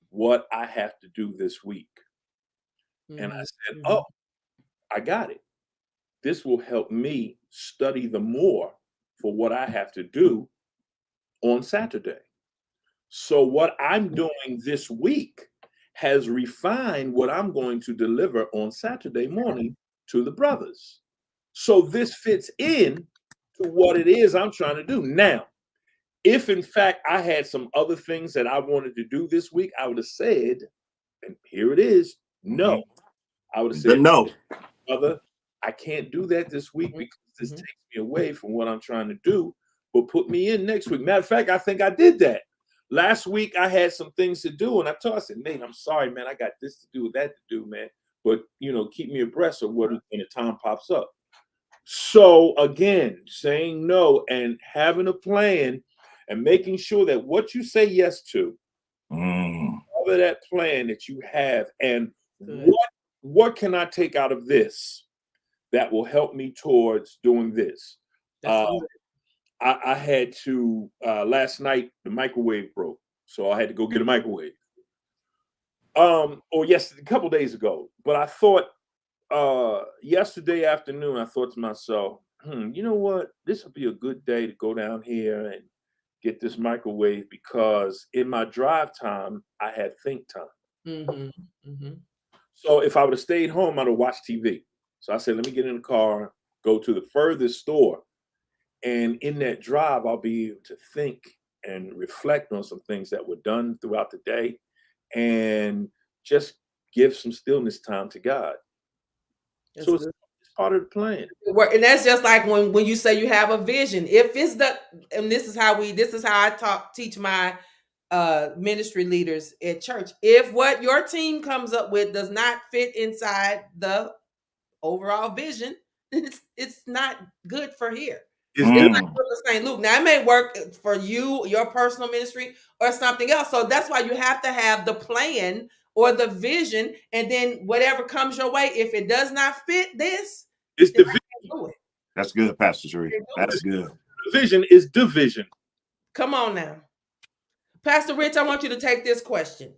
what I have to do this week? And I said, oh, I got it. This will help me study the more for what I have to do on Saturday. So what I'm doing this week has refined what I'm going to deliver on Saturday morning to the brothers. So this fits in to what it is I'm trying to do. Now, if in fact I had some other things that I wanted to do this week, I would have said, and here it is, no. I would have said, no, brother, I can't do that this week because this takes me away from what I'm trying to do, but put me in next week. Matter of fact, I think I did that. Last week I had some things to do, and I said, Nate, I'm sorry, man, I got this to do, that to do, man. But keep me abreast of what when the time pops up. So again, saying no and having a plan and making sure that what you say yes to, cover that plan that you have, and what can I take out of this that will help me towards doing this? I had to last night the microwave broke, so I had to go get a microwave. A couple days ago, but I thought yesterday afternoon, I thought to myself, you know what? This would be a good day to go down here and get this microwave, because in my drive time, I had think time. So if I would have stayed home, I'd have watched TV. So I said, let me get in the car, go to the furthest store. And in that drive, I'll be able to think and reflect on some things that were done throughout the day and just give some stillness time to God. It's part of the plan. And that's just like when you say you have a vision. If it's and this is how I teach my ministry leaders at church. If what your team comes up with does not fit inside the overall vision, it's not good for here. It's like St. Luke. Now it may work for you, your personal ministry, or something else. So that's why you have to have the plan or the vision, and then whatever comes your way, if it does not fit this, it's the vision. That's good, Pastor Sheree. That's good. The vision is division. Come on now. Pastor Rich, I want you to take this question.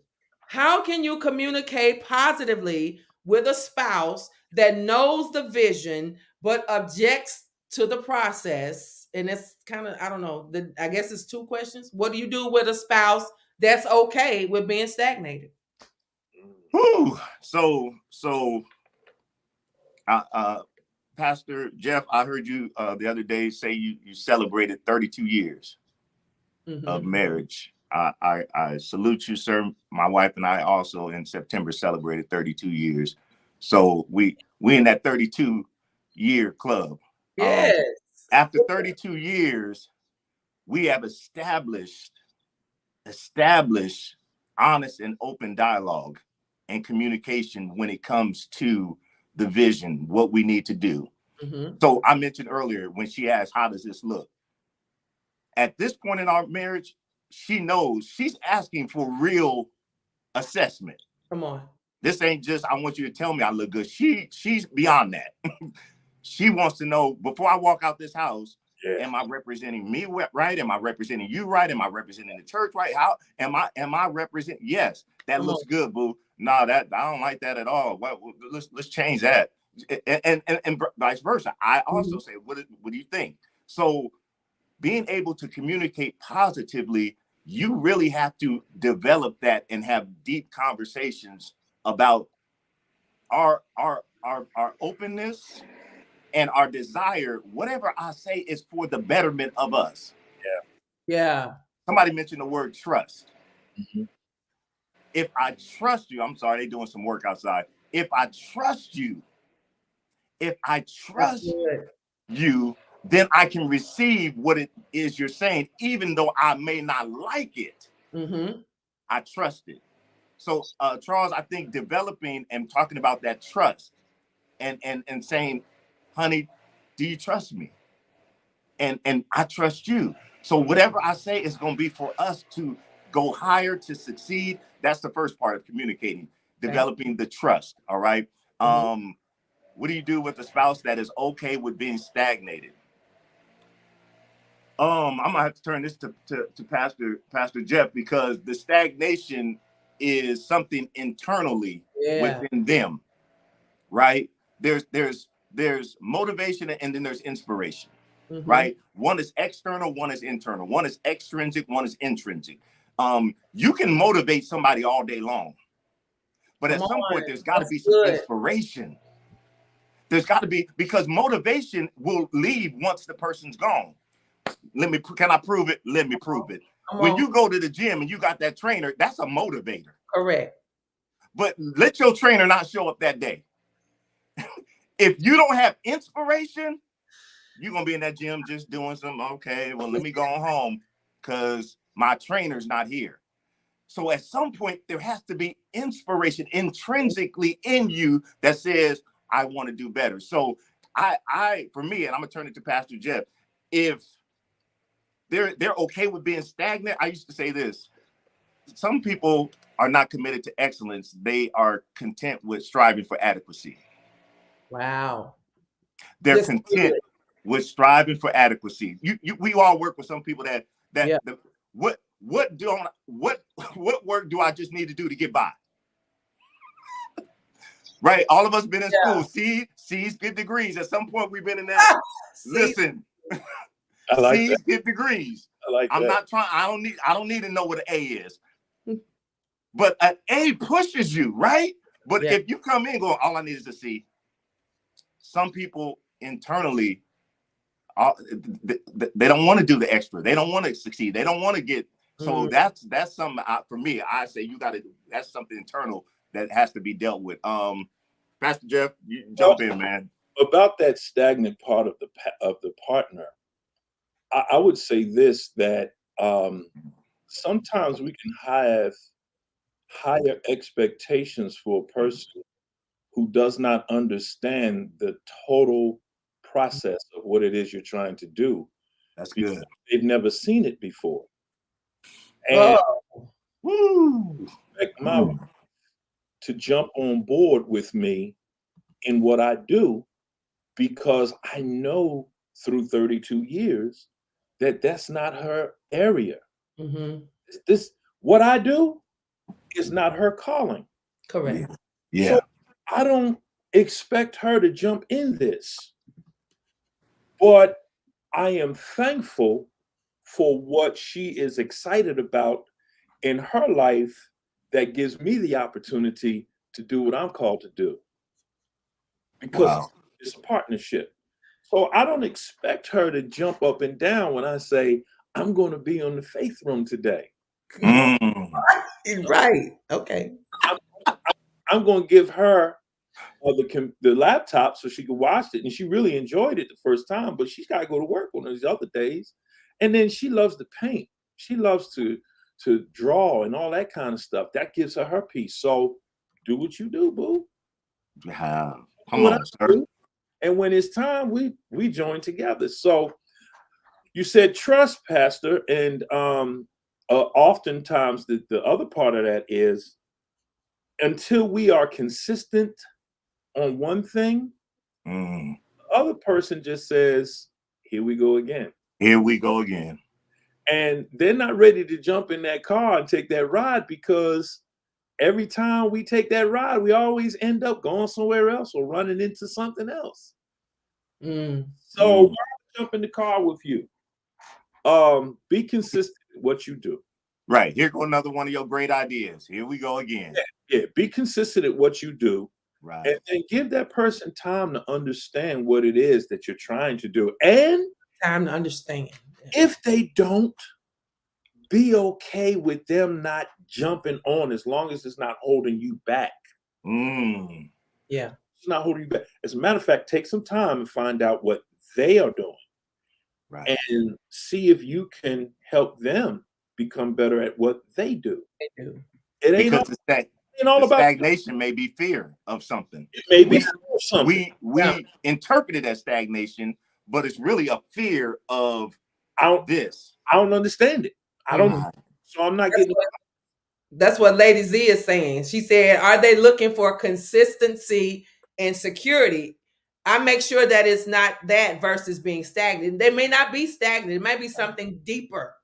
How can you communicate positively with a spouse that knows the vision but objects to the process. And it's kind of, I don't know, I guess it's two questions. What do you do with a spouse that's okay with being stagnated? Whew. So Pastor Jeff, I heard you the other day say you celebrated 32 years of marriage. I salute you, sir. My wife and I also in September celebrated 32 years. So we in that 32-year club. Yes. After 32 years, we have established honest and open dialogue and communication when it comes to the vision, what we need to do. So I mentioned earlier when she asked, how does this look? At this point in our marriage, she knows she's asking for real assessment. Come on. This ain't just, I want you to tell me I look good. She's beyond that. She wants to know, before I walk out this house, am I representing me right? Am I representing you right? Am I representing the church right? How am I representing? Yes, that looks good, boo. No, that I don't like that at all. Well, let's change that. And vice versa. I also say, what do you think? So being able to communicate positively, you really have to develop that and have deep conversations about our openness and our desire. Whatever I say is for the betterment of us. Yeah. Somebody mentioned the word trust. If I trust you, I'm sorry, they're doing some work outside. If I trust you, then I can receive what it is you're saying, even though I may not like it. I trust it. So, Charles, I think developing and talking about that trust and saying, honey, do you trust me? And I trust you. So whatever I say is going to be for us to go higher, to succeed. That's the first part of communicating, developing the trust. All right. What do you do with a spouse that is okay with being stagnated? I'm gonna have to turn this to Pastor Jeff, because the stagnation is something internally within them, right? There's motivation and then there's inspiration, right? One is external, one is internal, one is extrinsic, one is intrinsic. You can motivate somebody all day long, but at some point there's got to be some inspiration. There's got to be, because motivation will leave once the person's gone. Can I prove it? Let me prove it. When you go to the gym and you got that trainer, that's a motivator. Correct. But let your trainer not show up that day. If you don't have inspiration, you're going to be in that gym just doing some, okay, well, let me go home because my trainer's not here. So at some point, there has to be inspiration intrinsically in you that says, I want to do better. So for me, and I'm going to turn it to Pastor Jeff, if they're okay with being stagnant, I used to say this: some people are not committed to excellence. They are content with striving for adequacy. What We all work with some people what work do I just need to do to get by? Right? All of us been in school. C's get degrees. At some point we've been in that. Listen. I like C's that. get degrees. I like I'm that. not trying. I don't need to know what an A is. But an A pushes you, right? But if you come in going, all I need is a C. Some people internally, they don't want to do the extra. They don't want to succeed. They don't want to get. So that's something for me. I say that's something internal that has to be dealt with. Pastor Jeff, you jump in, man. About that stagnant part of the partner, I would say this, that sometimes we can have higher expectations for a person who does not understand the total process of what it is you're trying to do. That's good. They've never seen it before. And expect my wife to jump on board with me in what I do, because I know through 32 years that that's not her area. What I do is not her calling. Correct. Yeah. So I don't expect her to jump in this. But I am thankful for what she is excited about in her life that gives me the opportunity to do what I'm called to do. Because Wow. it's a partnership. So I don't expect her to jump up and down when I say, I'm going to be on the faith room today. Mm. Right. Okay. I'm going to give her the laptop so she could watch it. And she really enjoyed it the first time, but she's got to go to work on these other days. And then she loves to paint. She loves to draw and all that kind of stuff. That gives her peace. So do what you do, boo. Yeah. Do Come what on, I sir. do. And when it's time, we join together. So you said trust, Pastor, and oftentimes the other part of that is until we are consistent on one thing, Mm. the other person just says, "Here we go again," Here we go again. and they're not ready to jump in that car and take that ride because every time we take that ride, we always end up going somewhere else or running into something else. Mm. So why jump in the car with you? Be consistent in what you do. Right. Here go another one of your great ideas. Here we go again. Yeah, be consistent at what you do. Right. And then give that person time to understand what it is that you're trying to do. And Time to understand. if they don't, be okay with them not jumping on as long as it's not holding you back. Mm. Yeah. It's not holding you back. As a matter of fact, take some time and find out what they are doing Right. and see if you can help them become better at what they do. They do. It ain't all, Because ain't all the about stagnation may be fear of something. it. May be We something. we interpret it as stagnation, but it's really a fear of this. I don't understand it. I don't. Mhm. So I'm not getting. That's what Lady Z is saying. She said, "Are they looking for consistency and security?" I make sure that it's not that versus being stagnant. They may not be stagnant. It might be something deeper.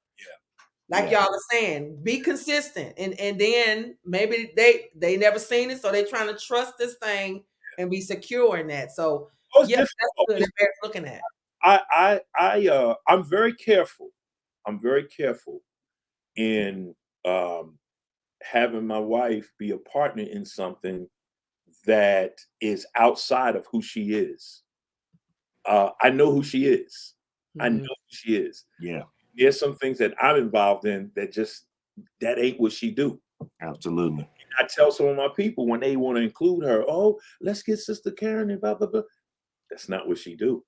Like Yeah. y'all are saying, be consistent, and then maybe they never seen it, so they're trying to trust this thing and be secure in that. So Oh, it's yeah, that's difficult. good. They're looking at. I'm very careful. I'm very careful in having my wife be a partner in something that is outside of who she is. I know who she is. I know Mhm. who she is. Yeah. There's some things that I'm involved in that ain't what she do. Absolutely. I tell some of my people when they want to include her, oh, let's get Sister Karen and blah blah blah. That's not what she do.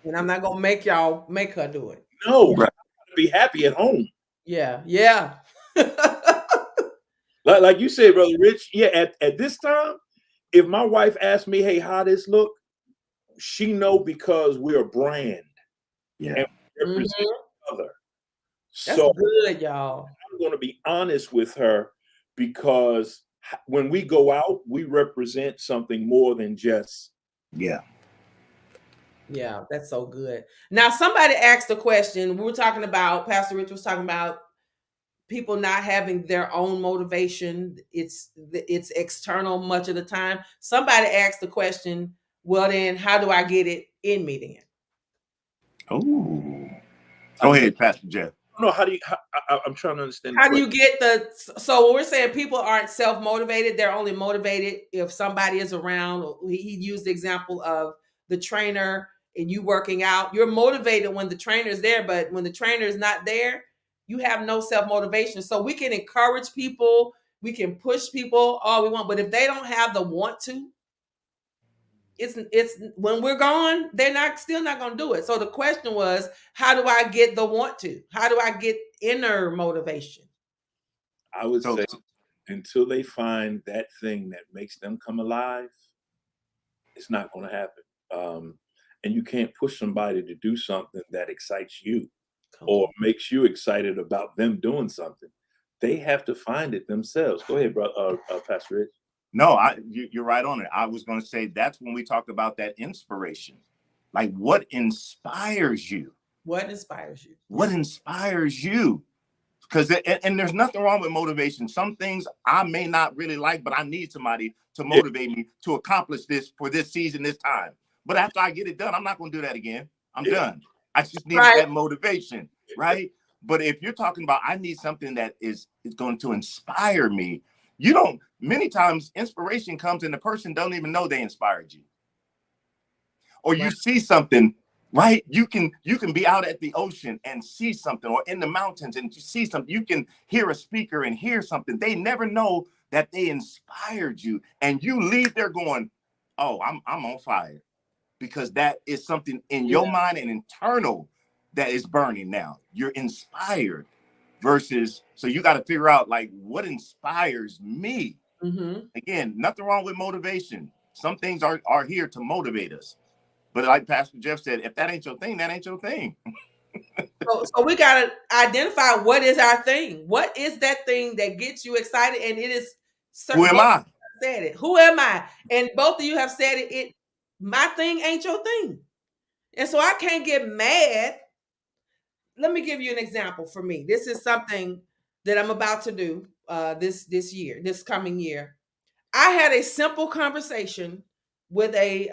And I'm not gonna make y'all make her do it. No, Right. be happy at home. Yeah, yeah. Like you said, Brother Rich, yeah, at this time, if my wife asked me, hey, how this look, she know because we're a brand Yeah. and we represent Mhm. each other. That's So good, y'all. I'm going to be honest with her because when we go out, we represent something more than just. Yeah. Yeah, that's so good. Now, somebody asked a question. We were talking about, Pastor Rich was talking about people not having their own motivation. It's external much of the time. Somebody asked the question, well, then how do I get it in me then? Oh. Go ahead, Pastor Jeff. No, how do you? I'm trying to understand. How do you get so when we're saying people aren't self-motivated, they're only motivated if somebody is around. He used the example of the trainer and you working out. You're motivated when the trainer is there, but when the trainer is not there, you have no self-motivation. So we can encourage people, we can push people all we want, but if they don't have the want to, it's when we're gone, they're still not going to do it. So the question was, how do I get the want to? How do I get inner motivation? I would say until they find that thing that makes them come alive, it's not going to happen. And you can't push somebody to do something that excites you or makes you excited about them doing something. They have to find it themselves. Go ahead, bro, Pastor Rich. No, you're right on it. I was going to say that's when we talk about that inspiration. Like, what inspires you? What inspires you? What inspires you? Because and there's nothing wrong with motivation. Some things I may not really like, but I need somebody to motivate me to accomplish this for this season, this time. But after I get it done, I'm not going to do that again. I'm done. I just needed that motivation, right? But if you're talking about, I need something that is going to inspire me. Many times inspiration comes and the person don't even know they inspired you. Or you see something, right? You can be out at the ocean and see something, or in the mountains and you see something. You can hear a speaker and hear something. They never know that they inspired you, and you leave there going, "Oh, I'm on fire," because that is something in your mind and internal that is burning now. You're inspired versus, so you got to figure out like what inspires me. Again, nothing wrong with motivation. Some things are here to motivate us. But like Pastor Jeff said, if that ain't your thing, that ain't your thing. So we got to identify what is our thing. What is that thing that gets you excited? And it is Who am I? Said it. Who am I? And both of you have said it. My thing ain't your thing. And so I can't get mad. Let me give you an example for me. This is something that I'm about to do this coming year. I had a simple conversation with a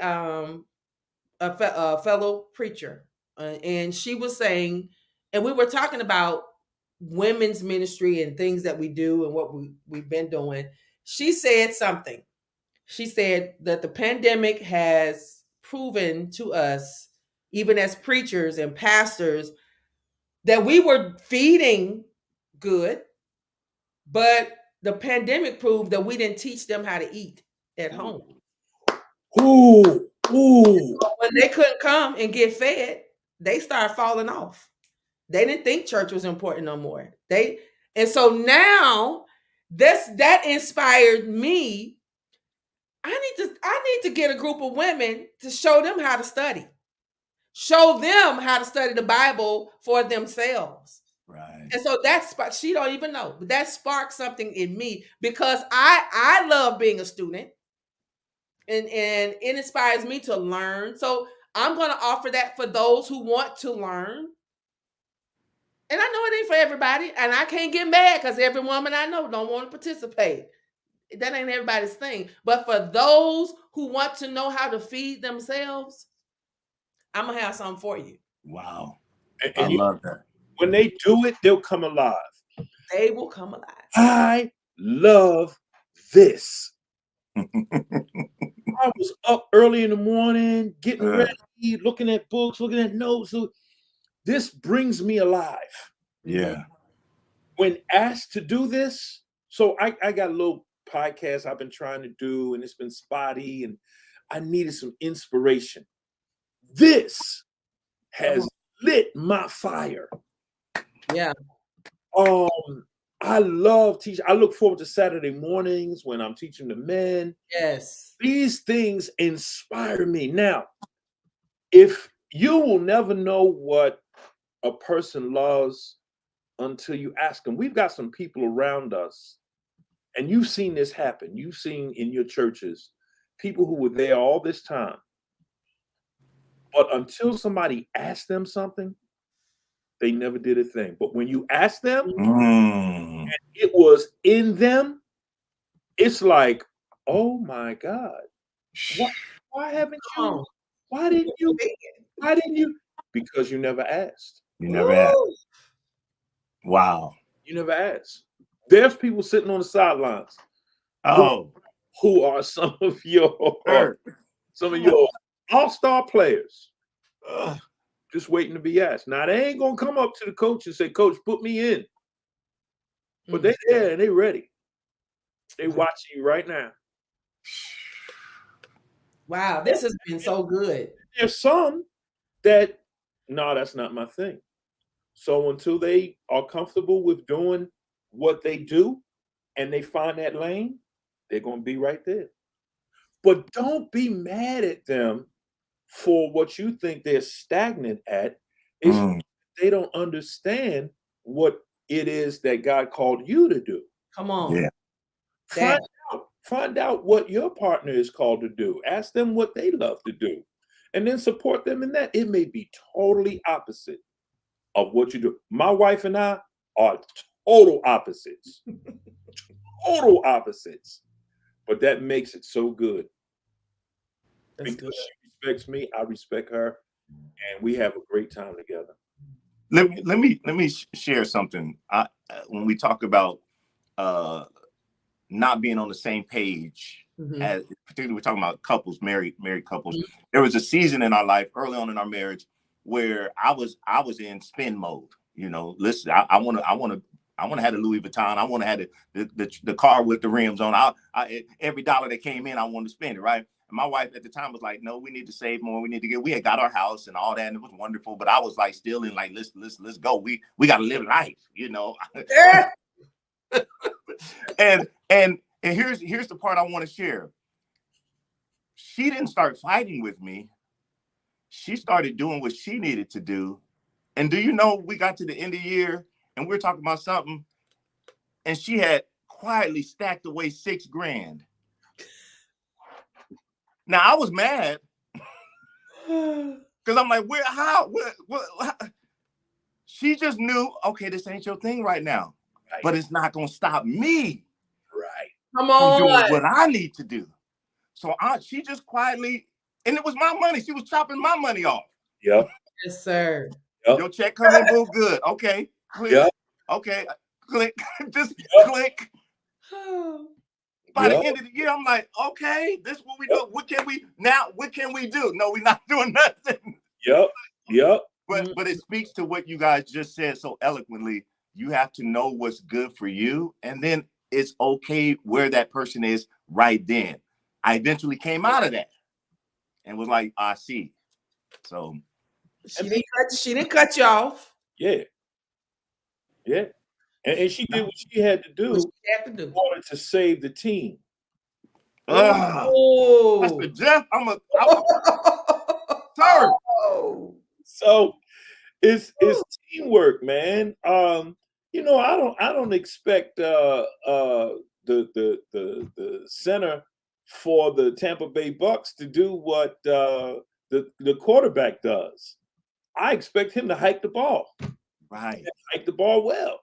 fellow preacher, and she was saying, and we were talking about women's ministry and things that we do and what we've been doing. She said something. She said that the pandemic has proven to us, even as preachers and pastors, that we were feeding good, but the pandemic proved that we didn't teach them how to eat at home. Ooh. When they couldn't come and get fed, they started falling off. They didn't think church was important no more. And so now that inspired me. I need to get a group of women to show them how to study. Show them how to study the Bible for themselves. Right. And so she don't even know, but that sparked something in me because I love being a student. And it inspires me to learn. So I'm going to offer that for those who want to learn. And I know it ain't for everybody. And I can't get mad because every woman I know don't want to participate. That ain't everybody's thing. But for those who want to know how to feed themselves, I'm going to have something for you. Wow. And I love that. When they do it, they'll come alive. They will come alive. I love this. I was up early in the morning, getting ready, looking at books, looking at notes. This brings me alive. Yeah. When asked to do this, so I got a little podcast I've been trying to do, and it's been spotty, and I needed some inspiration. This has lit my fire. Yeah. I love teaching. I look forward to Saturday mornings when I'm teaching the men. Yes. These things inspire me. Now, if you will never know what a person loves until you ask them. We've got some people around us, and you've seen this happen. You've seen in your churches people who were there all this time, but until somebody asked them something, they never did a thing. But when you ask them, and it was in them, it's like, oh my God, why haven't you? Why didn't you? Why didn't you? Because you never asked. You never asked. Wow. You never asked. There's people sitting on the sidelines. Who are some of your all-star players just waiting to be asked. Now they ain't gonna come up to the coach and say, "Coach, put me in." But they there and they ready. They watching you right now. Wow, this has been so good. There's some that, no, that's not my thing. So until they are comfortable with doing what they do and they find that lane, they're going to be right there. But don't be mad at them for what you think they're stagnant at. They don't understand what it is that God called you to do. Come on. Yeah. Find out what your partner is called to do. Ask them what they love to do. And then support them in that. It may be totally opposite of what you do. My wife and I are Total opposites. Total opposites. But that makes it so good. That's Because good. she respects me, I respect her, and we have a great time together. Let me share something. When we talk about not being on the same page, as particularly we're talking about couples, married couples. There was a season in our life early on in our marriage where I was in spin mode. You know, listen, I want to have a Louis Vuitton. I want to have the car with the rims on. Every dollar that came in, I wanted to spend it, right? And my wife at the time was like, "No, we need to save more. We had got our house and all that, and it was wonderful." But I was like, still in like, let's go. We got to live life, you know. and here's the part I want to share. She didn't start fighting with me. She started doing what she needed to do. And do you know, we got to the end of the year and we are talking about something, and she had quietly stacked away $6,000. Now I was mad because I'm like, how? She just knew, okay, this ain't your thing right now, right, but it's not gonna stop me, right, come on, from doing what I need to do. So she just quietly, and it was my money. She was chopping my money off. Yep. Yes, sir. Yep. Your check coming, boo. Good. Okay. Click. Yep. Okay. Click. Just click. By the end of the year, I'm like, okay, this is what we do. What can we do? No, we're not doing nothing. Yep. But it speaks to what you guys just said so eloquently. You have to know what's good for you, and then it's okay where that person is right then. I eventually came out of that and was like, I see. So she didn't cut you off. Yeah. And she did what she had to do in order to save the team. Pastor Jeff, sorry. So it's teamwork, man. You know, I don't expect the center for the Tampa Bay Bucks to do what the quarterback does. I expect him to hike the ball. Right. Hike the ball well.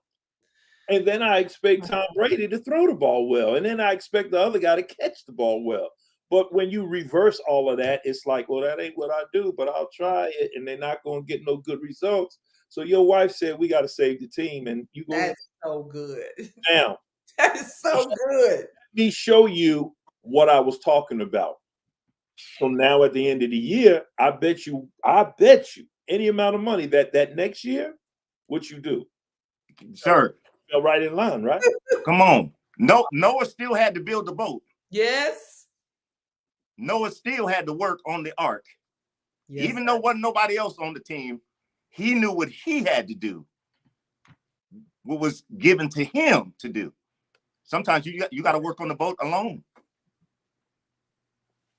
And then I expect Tom Brady to throw the ball well. And then I expect the other guy to catch the ball well. But when you reverse all of that, it's like, well, that ain't what I do, but I'll try it. And they're not going to get no good results. So your wife said, we got to save the team. And you go. That's so good. Now. That is so good. Let me show you what I was talking about. So now at the end of the year, I bet you any amount of money that next year, what you do. Sure. Fell right in line, right? Come on. Noah still had to build the boat. Yes. Noah still had to work on the ark. Yes, even though wasn't nobody else on the team, he knew what he had to do. What was given to him to do. Sometimes you got to work on the boat alone.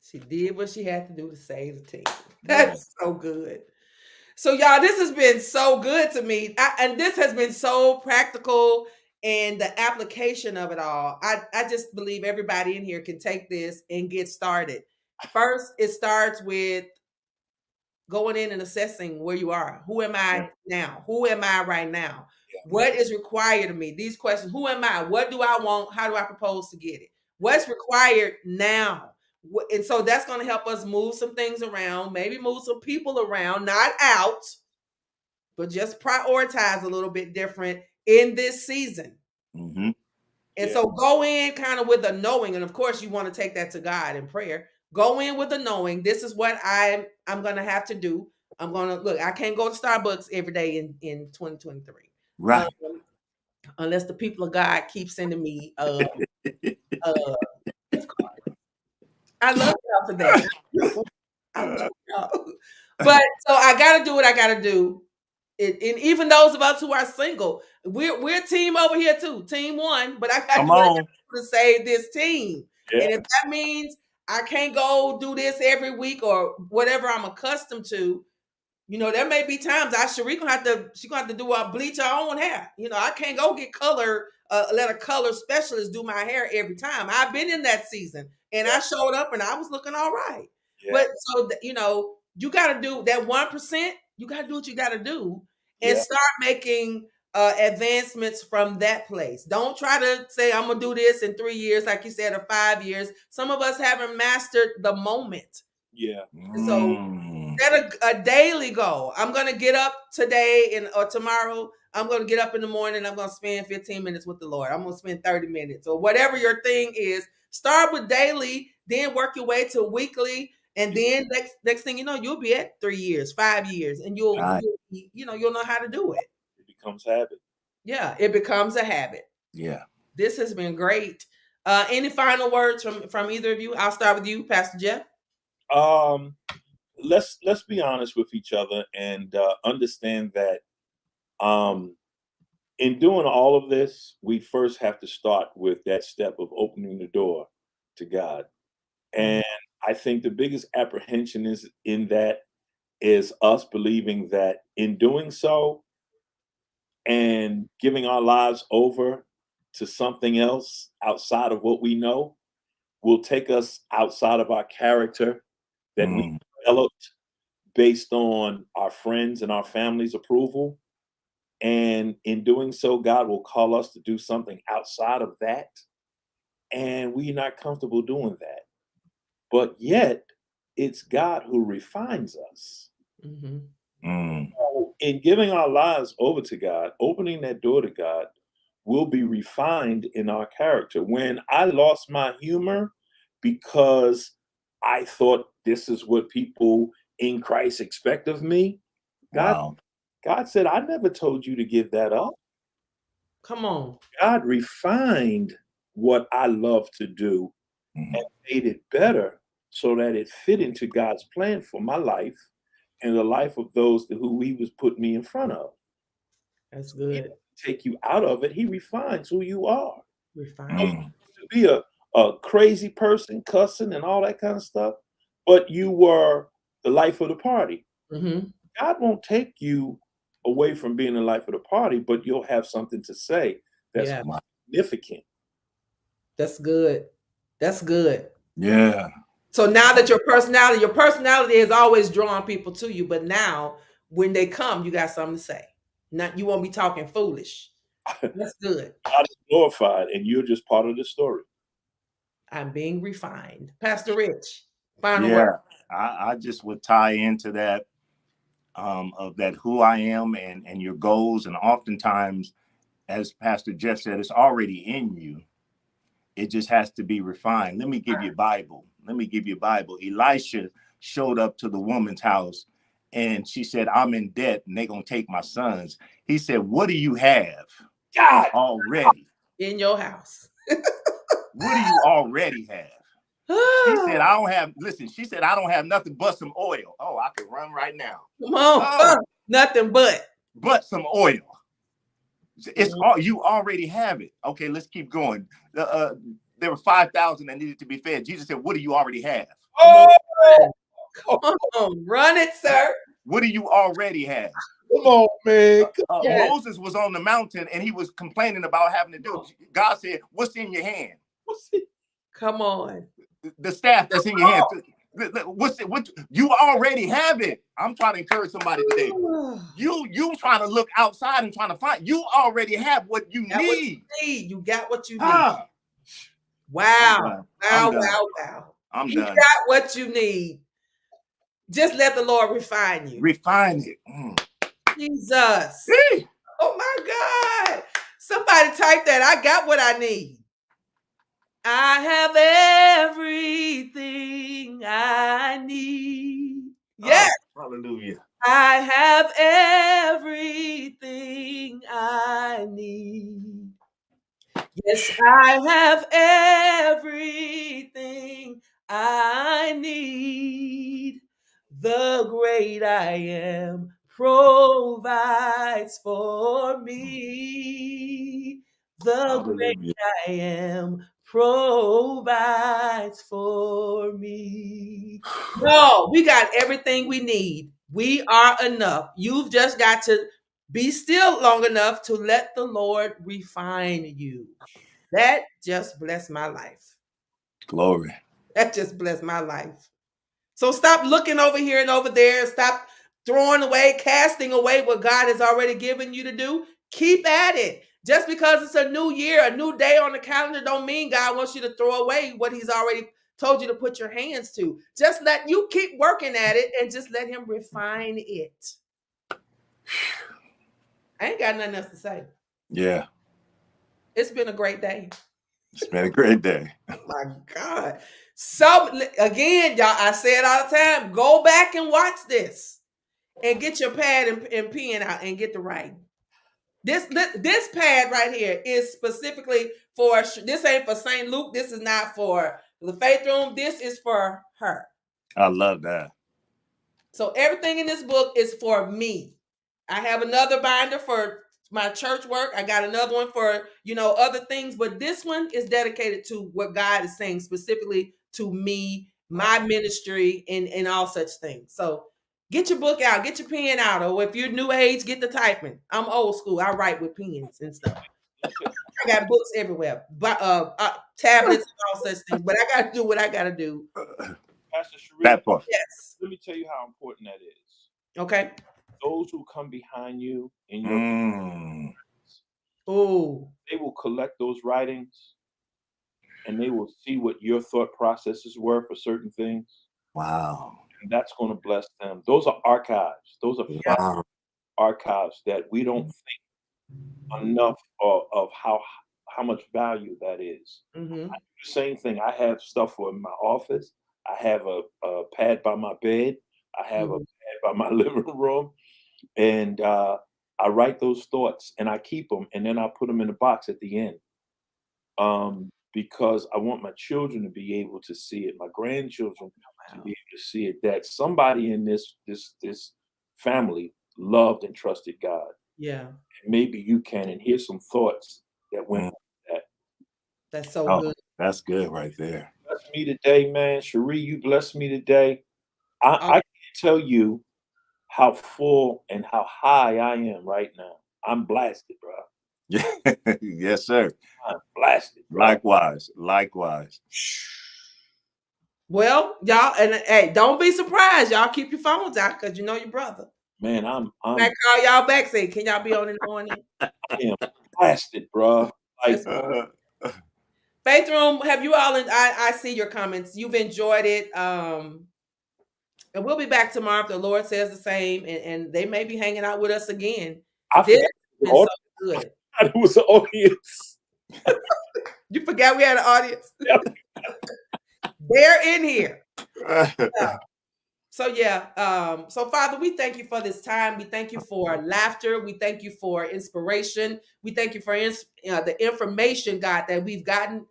She did what she had to do to save the team. That's so good. So y'all, this has been so good to me. And this has been so practical, and the application of it all. I just believe everybody in here can take this and get started. First, it starts with going in and assessing where you are. Who am I now? Who am I right now? What is required of me? These questions. Who am I? What do I want? How do I propose to get it? What's required now? And so that's going to help us move some things around, maybe move some people around, not out, but just prioritize a little bit different in this season. Mm-hmm. And so go in kind of with a knowing. And of course, you want to take that to God in prayer. Go in with a knowing. This is what I'm going to have to do. I'm going to look, I can't go to Starbucks every day in 2023. Right. Unless the people of God keep sending me gift cards. I love y'all for that. But so I got to do what I got to do. And even those of us who are single, we're a team over here too. Team one, but I got to do what I got to save this team. Yeah. And if that means I can't go do this every week or whatever I'm accustomed to, you know, there may be times she's gonna have to do bleach her own hair. You know, I can't go get color, let a color specialist do my hair every time. I've been in that season, and I showed up and I was looking all right. Yeah. But so you know, you got to do that 1%. You got to do what you got to do and start making advancements from that place. Don't try to say, I'm going to do this in 3 years, like you said, or 5 years. Some of us haven't mastered the moment. Yeah. So set a daily goal. I'm going to get up today or tomorrow. I'm going to get up in the morning. I'm going to spend 15 minutes with the Lord. I'm going to spend 30 minutes or whatever your thing is. Start with daily, then work your way to weekly. And then next thing you know, you'll be at 3 years, 5 years, and you'll know how to do it. It becomes habit. Yeah, it becomes a habit. Yeah. This has been great. Any final words from either of you? I'll start with you, Pastor Jeff. Let's be honest with each other and understand that in doing all of this, we first have to start with that step of opening the door to God. And I think the biggest apprehension is us believing that in doing so and giving our lives over to something else outside of what we know will take us outside of our character that we developed based on our friends and our family's approval. And in doing so, God will call us to do something outside of that. And we're not comfortable doing that. But yet, it's God who refines us. So in giving our lives over to God, opening that door to God, we'll be refined in our character. When I lost my humor because I thought this is what people in Christ expect of me, God said, I never told you to give that up. Come on. God refined what I love to do and made it better so that it fit into God's plan for my life and the life of those who he was putting me in front of. That's good. He doesn't take you out of it. He refines who you are. Refine. To be a crazy person, cussing and all that kind of stuff, but you were the life of the party. God won't take you away from being the life of the party, but you'll have something to say that's significant. That's good. That's good. Yeah. So now that your personality has always drawn people to you, but now when they come, you got something to say. Not you won't be talking foolish. That's good. God is glorified, and you're just part of the story. I'm being refined. Pastor Rich, final word. I just would tie into that of that who I am and your goals. And oftentimes, as Pastor Jeff said, it's already in you. It just has to be refined. Let me give you a Bible. Elisha showed up to the woman's house and she said, I'm in debt and they're going to take my sons. He said, what do you have God already in your house? What do you already have? She said, she said, I don't have nothing but some oil. Oh, I could run right now. Come on. Nothing but some oil. It's all you already have it. Okay, let's keep going. There were 5,000 that needed to be fed. Jesus said, what do you already have? Come on, run it, sir. What do you already have? Come on, man. Moses was on the mountain and he was complaining about having to do it. God said, what's in your hand? Come on. The staff that's in your hand. What you already have it. I'm trying to encourage somebody today. You trying to look outside and trying to find. You already have what you need. You got what you need. Wow. Wow. I'm you done. Got what you need. Just let the Lord refine you. Refine it. Jesus. Oh my God. Somebody type that. I got what I need. I have everything I need. Yes. Oh, hallelujah. I have everything I need. Yes, I have everything I need. The great I am provides for me. The great I am provides for me. No, we got everything we need. We are enough. You've just got to be still long enough to let the Lord refine you. That just blessed my life. Glory. That just blessed my life. So stop looking over here and over there. Stop throwing away, casting away what God has already given you to do. Keep at it. Just because it's a new year, a new day on the calendar, don't mean God wants you to throw away what he's already told you to put your hands to. Just let you keep working at it and just let him refine it. I ain't got nothing else to say. Yeah. It's been a great day. It's been a great day. Oh my God. So again, y'all, I say it all the time. Go back and watch this and get your pad and pen out and get the writing. This pad right here is specifically for, this ain't for St. Luke. This is not for the Faith Room. This is for her. I love that. So everything in this book is for me. I have another binder for my church work. I got another one for, other things, but this one is dedicated to what God is saying specifically to me, my ministry, and all such things. So get your book out, get your pen out, or if you're new age, get the typing. I'm old school. I write with pens and stuff. I got books everywhere, but tablets and all such things. But I got to do what I got to do. Pastor Sheree, That part. Yes. let me tell you how important that is. Okay. Those who come behind you in your they will collect those writings and they will see what your thought processes were for certain things. Wow. And that's going to bless them. Those are archives. Those are archives that we don't think enough of how much value that is. Mm-hmm. I do the same thing. I have stuff in my office. I have a pad by my bed. I have a pad by my living room. And I write those thoughts and I keep them, and then I put them in a box at the end. Because I want my children to be able to see it, my grandchildren to be able to see it, that somebody in this family loved and trusted God. Yeah. And maybe you can, and here's some thoughts that went with that. That's so good. That's good right there. Bless me today, man. Cherie, you blessed me today. I can't tell you how full and how high I am right now. I'm blasted, bro. Yes, sir. I'm blasted, bro. Likewise. Well, y'all, and hey, don't be surprised. Y'all keep your phones out because you know your brother. Man, I'm I call y'all back, say, can y'all be on in the morning? I am blasted, bro. Like, Faith Room, have you all, I see your comments. You've enjoyed it. And we'll be back tomorrow if the Lord says the same. And they may be hanging out with us again. This has been so good. It was an audience. You forgot we had an audience? They're in here. Yeah. So Father, we thank you for this time. We thank you for laughter. We thank you for inspiration. We thank you for the information, God, that we've gotten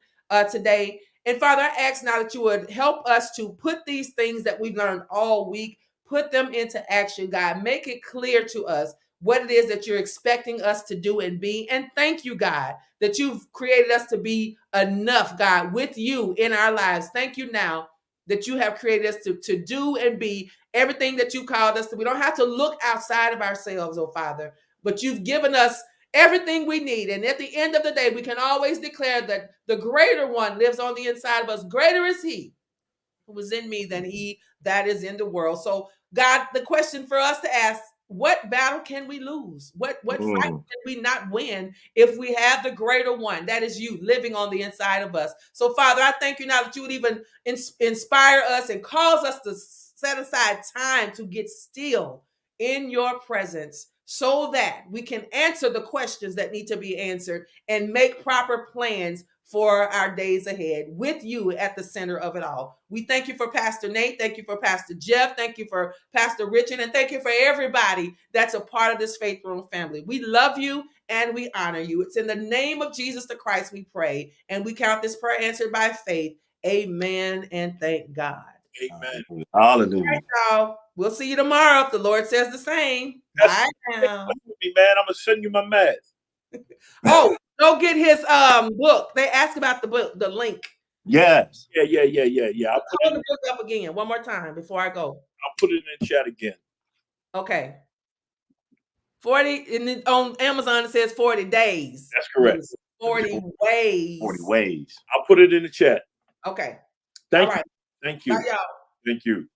today. And Father, I ask now that you would help us to put these things that we've learned all week, put them into action, God. Make it clear to us what it is that you're expecting us to do and be. And thank you, God, that you've created us to be enough, God, with you in our lives. Thank you now that you have created us to do and be everything that you called us to. We don't have to look outside of ourselves, oh Father, but you've given us everything we need. And at the end of the day, we can always declare that the greater one lives on the inside of us. Greater is he who is in me than he that is in the world. So God, the question for us to ask, what battle can we lose? What fight can we not win if we have the greater one? That is you living on the inside of us. So Father, I thank you now that you would even inspire us and cause us to set aside time to get still in your presence so that we can answer the questions that need to be answered and make proper plans for our days ahead with you at the center of it all. We thank you for Pastor Nate. Thank you for Pastor Jeff. Thank you for Pastor Richard. And thank you for everybody that's a part of this Faith Room family. We love you and we honor you. It's in the name of Jesus the Christ we pray. And we count this prayer answered by faith. Amen and thank God. Amen. Hallelujah. All right, y'all. We'll see you tomorrow if the Lord says the same. Bye now. Me, man, I'm going to send you my math. Oh, go get his book. They asked about the book, the link. Yes. Yeah. I'll put the book up again one more time before I go. I'll put it in the chat again. Okay. 40, and then on Amazon it says 40 days. That's correct. 40 ways. 40 ways. I'll put it in the chat. Okay. Thank All you. right. Thank you. Bye, y'all. Thank you.